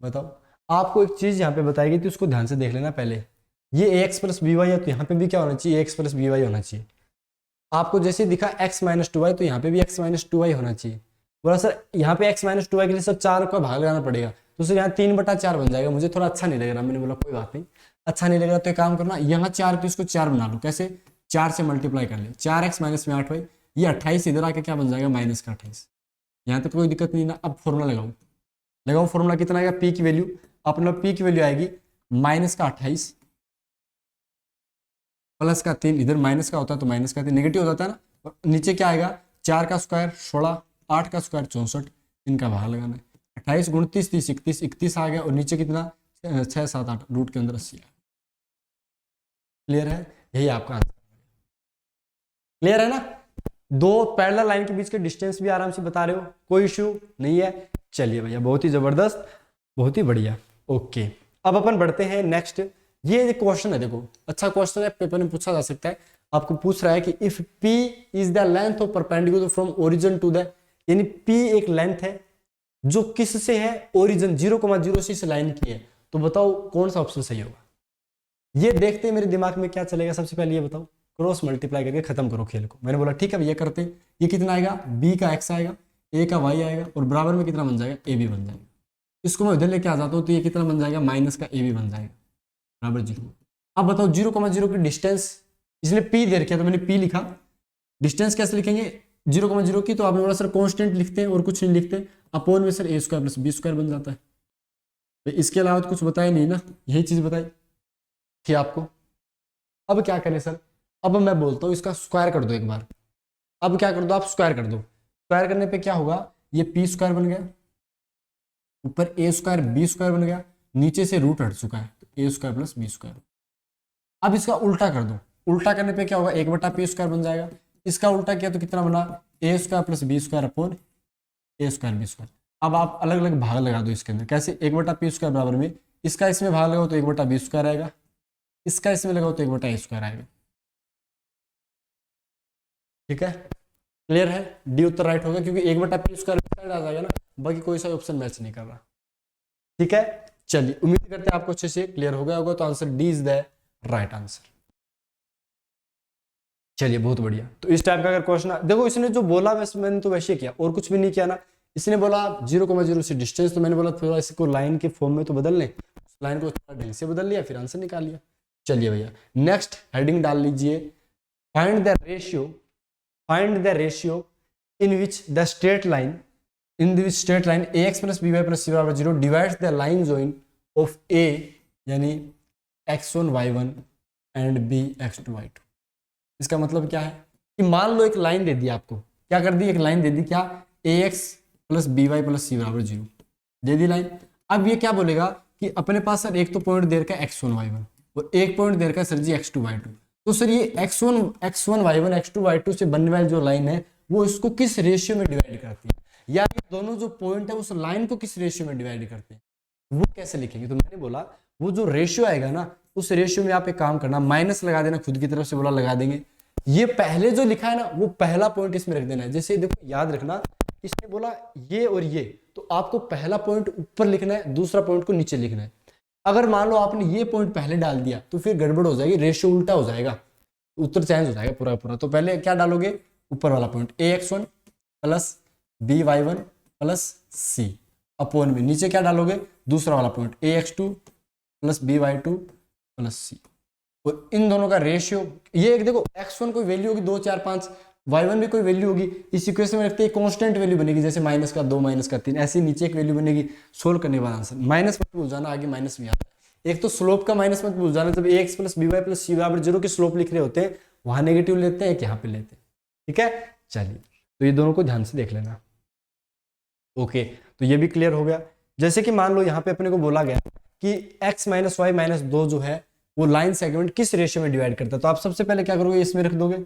बताओ। आपको एक चीज यहाँ पे बताई गई थी, उसको ध्यान से देख लेना पहले, ये ax प्लस बी वाई है तो यहाँ पे भी क्या होना चाहिए, ax प्लस बी वाई होना चाहिए। आपको जैसे दिखा x माइनस 2y तो यहाँ पे भी x माइनस 2y होना चाहिए। बोला सर यहाँ पे x माइनस 2y के लिए सब 4 का भाग लगाना पड़ेगा, तो सर यहाँ 3/4 बन जाएगा, मुझे थोड़ा अच्छा नहीं लग रहा। मैंने बोला कोई बात नहीं, अच्छा नहीं लग रहा तो एक काम करना, यहाँ 4 तो इसको 4 बना लो, कैसे 4 से मल्टीप्लाई कर ले, 4x माइनस में 8y, ये 28 इधर आके क्या बन जाएगा माइनस का 28। यहाँ तक कोई दिक्कत नहीं ना। अब फॉर्मूला लगाओ फॉर्मूला कितना आएगा, p की वैल्यू, अपना p की वैल्यू आएगी माइनस का 28 प्लस का 3, इधर माइनस का होता है तो माइनस का 3 नेगेटिव हो जाता है ना, और नीचे क्या आएगा 4 का स्क्वायर 16, 8 का स्क्वायर 64, इनका भाग लगाना है, 28 29 30 31 31 आ गया, और नीचे कितना 6 7 8 रूट के अंदर 80 है। क्लियर है, यही आपका आंसर। क्लियर है ना, दो पैरेलल लाइन के बीच के डिस्टेंस भी आराम से बता रहे हो, कोई इश्यू नहीं है। चलिए भैया बहुत ही जबरदस्त, बहुत ही बढ़िया, ओके। अब अपन बढ़ते हैं नेक्स्ट। ये क्वेश्चन है, देखो अच्छा क्वेश्चन है, पेपर में पूछा जा सकता है। आपको पूछ रहा है कि if P is the length of perpendicular from origin to the, यानी P एक लेंथ है जो किस से है, ओरिजिन 0,0 से इस लाइन की है, तो बताओ कौन सा ऑप्शन सही होगा। ये देखते ही मेरे दिमाग में क्या चलेगा, सबसे पहले ये बताओ, क्रॉस मल्टीप्लाई करके खत्म करो खेल को। मैंने बोला ठीक है भैया करते हैं, ये कितना आएगा, b का x आएगा, a का y आएगा, और बराबर में कितना बन जाएगा, ab बन जाएगा। इसको मैं इधर लेके आ जाता हूँ तो ये कितना बन जाएगा, माइनस का ab बन जाएगा बराबर 0। अब बताओ 0,0 की डिस्टेंस, इसने p दे रखा है तो मैंने p लिखा, डिस्टेंस कैसे लिखेंगे 0,0 की, तो आपने बोला सर कांस्टेंट लिखते हैं और कुछ नहीं लिखते, अपोन में sir a square plus b square बन जाता है। तो इसके अलावा तो कुछ बताया नहीं ना, यही चीज बताई थी आपको। अब क्या करें सर, अब मैं बोलता हूँ इसका स्क्वायर कर दो एक बार। अब क्या कर दो आप, स्क्वायर कर दो, स्क्वायर करने पे क्या होगा, ये p स्क्वायर बन गया, ऊपर a स्क्वायर b स्क्वायर बन गया, नीचे से रूट हट चुका है, तो a square plus b square. अब इसका उल्टा कर दो, उल्टा करने पे क्या होगा, 1/p स्क्वायर बन जाएगा। इसका उल्टा किया तो कितना बना, a square plus b square upon a square b square. अब आप अलग अलग भाग लगा दो इसके अंदर, कैसे 1/p स्क्वायर बराबर में इसका इसमें भाग लगाओ तो 1/b स्क्वायर आएगा, इसका इसमें लगाओ तो 1/a स्क्वायर आएगा। ठीक है, क्लियर है, डी उत्तर राइट होगा, क्योंकि 1/p स्क्वायर आ जाएगा ना, बाकी कोई सा ऑप्शन मैच नहीं कर रहा। ठीक है, चलिए उम्मीद करते हैं आपको अच्छे से क्लियर हो गया होगा, तो answer D is the right answer. चलिए बहुत बढ़िया। तो इस टाइप का अगर क्वेश्चन देखो, इसने जो बोला वैसे मैंने तो वैसे किया और कुछ भी नहीं किया ना। इसने बोला 0,0 से डिस्टेंस, तो मैंने बोला थोड़ा इसको लाइन के फॉर्म में तो बदल लें, उस लाइन को थोड़ा ढंग से बदल लिया, फिर आंसर निकाल लिया। चलिए भैया नेक्स्ट हेडिंग डाल लीजिए, find the ratio in which the straight line in the straight line ax plus by plus c बराबर 0 divides the line join of a यानी x1 y1 and b x2 y2। इसका मतलब क्या है कि मान लो एक लाइन दे दी आपको, क्या कर दी, एक लाइन दे दी, क्या, ax plus by plus c बराबर 0 दे दी लाइन। अब ये क्या बोलेगा कि अपने पास सर एक तो पॉइंट दे रखा है x1 y1 और एक पॉइंट दे रखा है सर जी x2 y2। तो सर ये x1 y1 x2 y2 से बनने वाली जो लाइन है वो इसको किस रेशियो में डिवाइड करती है, या ये दोनों जो पॉइंट है उस लाइन को किस रेशियो में डिवाइड करते हैं, वो कैसे लिखेंगे। तो मैंने बोला वो जो रेशियो आएगा ना, उस रेशियो में आप एक काम करना, माइनस लगा देना, खुद की तरफ से बोला लगा देंगे। ये पहले जो लिखा है ना वो पहला पॉइंट इसमें रख देना है। जैसे देखो याद रखना, इसने बोला ये और ये, तो आपको पहला पॉइंट ऊपर लिखना है, दूसरा पॉइंट को नीचे लिखना है। अगर मान लो आपने ये पॉइंट पहले डाल दिया तो फिर गड़बड़ हो जाएगी, रेशियो उल्टा हो जाएगा, उत्तर चेंज हो जाएगा पूरा पूरा। तो पहले क्या डालोगे, ऊपर वाला point ax1 plus by1 plus c upon में, नीचे क्या डालोगे, दूसरा वाला point ax2 plus by2 plus c। और इन दोनों का रेशियो, ये एक देखो x1 कोई वैल्यू होगी 2 4 5, y1 भी कोई वैल्यू होगी, इस इक्वेशन में रखते हैं कांस्टेंट वैल्यू बनेगी, जैसे माइनस का 2 माइनस का 3, ऐसे नीचे एक वैल्यू बनेगी। सोल्व करने के बाद आंसर माइनस मत भूल जाना, आगे माइनस भी आता है। एक तो स्लोप का माइनस मत भूल जाना, जब ax plus by plus c बराबर 0 की स्लोप लिख रहे होते हैं वहां नेगेटिव लेते हैं, एक यहाँ पे लेते हैं। ठीक है, चलिए तो ये दोनों को ध्यान से देख लेना। ओके, तो ये भी क्लियर हो गया। जैसे कि मान लो यहाँ पे अपने को बोला गया कि x माइनस वाई माइनस 2 जो है वो लाइन सेगमेंट किस रेशियो में डिवाइड करता है, तो आप सबसे पहले क्या करोगे, इसमें रख दोगे।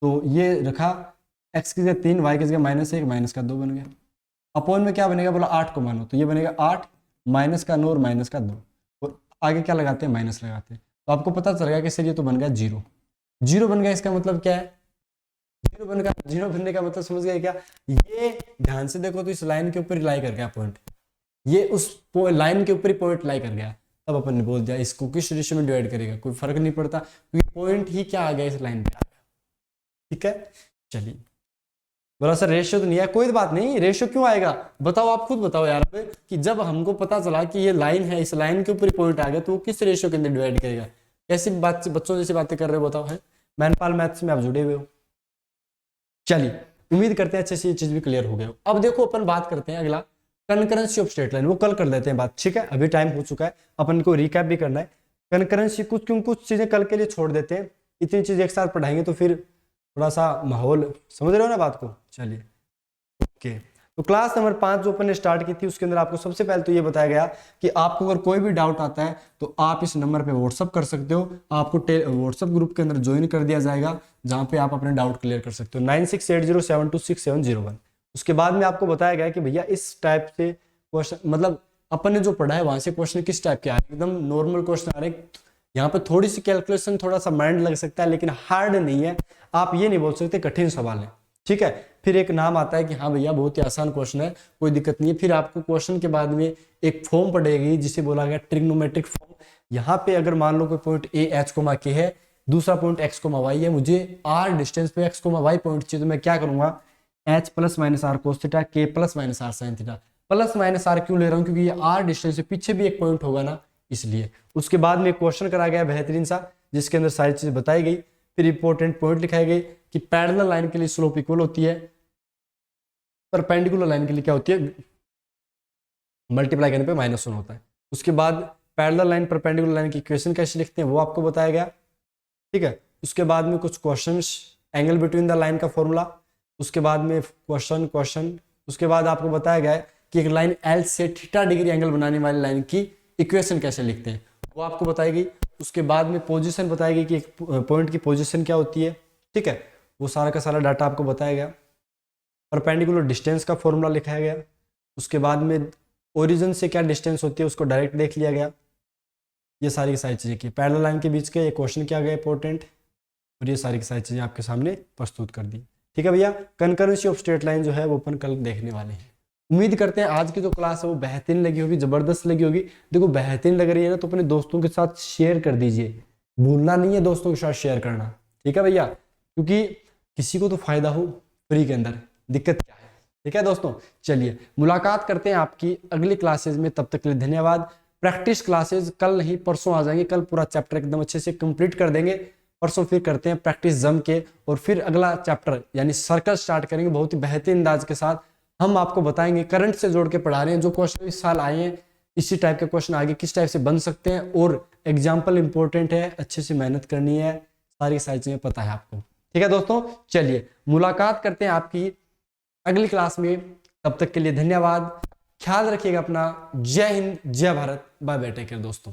तो ये रखा, x की जगह 3, y की जगह -1 माइनस का 2 बन गया। अपॉन में क्या बनेगा, बोला 8 को मानो, तो ये बनेगा 8 माइनस का 9 और माइनस का 2, और आगे क्या लगाते हैं, माइनस लगाते हैं। तो आपको पता चल गया कि सर ये तो बन गया 0, 0 बन गया। इसका मतलब क्या है, 0 बनने का मतलब समझ गए क्या, ये ध्यान से देखो तो इस लाइन के ऊपर लाई कर गया पॉइंट, ये उस लाइन के ऊपर ही पॉइंट लाई कर गया। तब अपन ने बोल दिया इसको किस रेशियो में डिवाइड करेगा, कोई फर्क नहीं पड़ता क्योंकि पॉइंट ही क्या आ गया, इस लाइन पे आ गया। ठीक है, चलिए बोला सर रेशियो तो नहीं है, कोई बात नहीं, रेशियो क्यों आएगा बताओ, आप खुद बताओ यार कि जब हमको पता चला कि ये लाइन है, इस लाइन के ऊपर ही पॉइंट आ गया, तो वो किस रेशियो के अंदर डिवाइड करेगा। कैसी बात, बच्चों जैसी बातें कर रहे हो बताओ, है मैनपाल मैथ्स में आप जुड़े हुए हो। चलिए उम्मीद करते हैं अच्छे से ये चीज भी क्लियर हो गया। अब देखो अपन बात करते हैं अगला कंकरेंसी ऑफ स्ट्रेट लाइन, वो कल कर लेते हैं बात। ठीक है, अभी टाइम हो चुका है, अपन को रिकैप भी करना है। कंकरेंसी कुछ चीजें कल के लिए छोड़ देते हैं, इतनी चीजें एक साथ पढ़ाएंगे तो फिर थोड़ा सा माहौल, समझ रहे हो ना बात को। चलिए ओके, तो क्लास नंबर 5 जो अपन ने स्टार्ट की थी उसके अंदर आपको सबसे पहले तो ये बताया गया कि आपको अगर कोई भी डाउट आता है तो आप इस नंबर पे व्हाट्सअप कर सकते हो, आपको व्हाट्सअप ग्रुप के अंदर ज्वाइन कर दिया जाएगा जहां पे आप अपने डाउट क्लियर कर सकते हो, 9680726701। उसके बाद में आपको बताया गया कि भैया इस टाइप से क्वेश्चन, मतलब अपन ने जो पढ़ा है वहां से क्वेश्चन किस टाइप के आ रहे, एकदम नॉर्मल क्वेश्चन आ रहे। यहाँ पे थोड़ी सी कैलकुलेशन, थोड़ा सा माइंड लग सकता है, लेकिन हार्ड नहीं है। आप ये नहीं बोल सकते कठिन सवाल है। ठीक है, फिर एक नाम आता है कि हाँ भैया बहुत ही आसान क्वेश्चन है, कोई दिक्कत नहीं है। फिर आपको क्वेश्चन के बाद में एक फॉर्म पड़ेगी जिसे बोला गया ट्रिग्नोमेट्रिक फॉर्म। यहाँ पे अगर मान लो कोई पॉइंट ए एच कोमा के है, दूसरा पॉइंट एक्स कोमा वाई है, मुझे आर डिस्टेंस पे एक्स कोमा वाई पॉइंट चाहिए, तो मैं क्या करूंगा, h plus minus r cos theta, k plus minus r sine theta. Plus minus r क्यों ले रहा हूँ, क्योंकि ये आर डिस्टेंस से पीछे भी एक पॉइंट होगा ना, इसलिए। उसके बाद में एक क्वेश्चन करा गया बेहतरीन सा, जिसके अंदर सारी चीजें बताई गई। फिर इंपॉर्टेंट पॉइंट लिखाई गई कि पैरेलल लाइन के लिए स्लोप इक्वल होती है, परपेंडिकुलर लाइन के लिए क्या होती है, मल्टीप्लाई करने पे -1 होता है। उसके बाद पैरेलल लाइन परपेंडिकुलर लाइन की इक्वेशन कैसे लिखते हैं वो आपको बताया गया। ठीक है, उसके बाद में कुछ questions, angle between the line का फॉर्मूला, उसके बाद में क्वेश्चन, उसके बाद आपको बताया गया कि एक लाइन एल से थीटा डिग्री एंगल बनाने वाली लाइन की इक्वेशन कैसे लिखते हैं वो आपको बताएगी। उसके बाद में पोजीशन बताएगी कि एक पॉइंट की पोजीशन क्या होती है। ठीक है, वो सारा का सारा डाटा आपको बताया गया। परपेंडिकुलर डिस्टेंस का फॉर्मूला लिखाया गया। उसके बाद में ओरिजिन से क्या डिस्टेंस होती है उसको डायरेक्ट देख लिया गया। ये सारी की सारी चीज़ें की, पैरेलल लाइन के बीच के ये क्वेश्चन किया गया इंपॉर्टेंट, और ये सारी की सारी चीज़ें आपके सामने प्रस्तुत कर दी। ठीक है भैया, कंकरेंसी ऑफ स्ट्रेट लाइन जो है वो अपन कल देखने वाले हैं। उम्मीद करते हैं आज की जो क्लास है वो बेहतरीन लगी होगी, जबरदस्त लगी होगी। देखो बेहतरीन लग रही है ना तो अपने दोस्तों के साथ शेयर कर दीजिए, भूलना नहीं है दोस्तों के साथ शेयर करना। ठीक है भैया, क्योंकि किसी को तो फायदा हो फ्री के अंदर, दिक्कत क्या है। ठीक है दोस्तों, चलिए मुलाकात करते हैं आपकी अगली क्लासेज में, तब तक के लिए धन्यवाद। प्रैक्टिस क्लासेज कल नहीं परसों आ जाएंगे, कल पूरा चैप्टर एकदम अच्छे से कंप्लीट कर देंगे, परसों फिर करते हैं प्रैक्टिस जम के, और फिर अगला चैप्टर यानी सर्कल स्टार्ट करेंगे बहुत ही बेहतरीन अंदाज के साथ। हम आपको बताएंगे, करंट से जोड़ के पढ़ा रहे हैं, जो क्वेश्चन इस साल आए हैं इसी टाइप के क्वेश्चन आगे किस टाइप से बन सकते हैं, और एग्जाम्पल इंपॉर्टेंट है, अच्छे से मेहनत करनी है, सारी चीजें पता है आपको। ठीक है दोस्तों, चलिए मुलाकात करते हैं आपकी अगली क्लास में। तब तक के लिए धन्यवाद, ख्याल रखिएगा अपना। Jai Hind, Jai Bharat, bye bye, take care दोस्तों।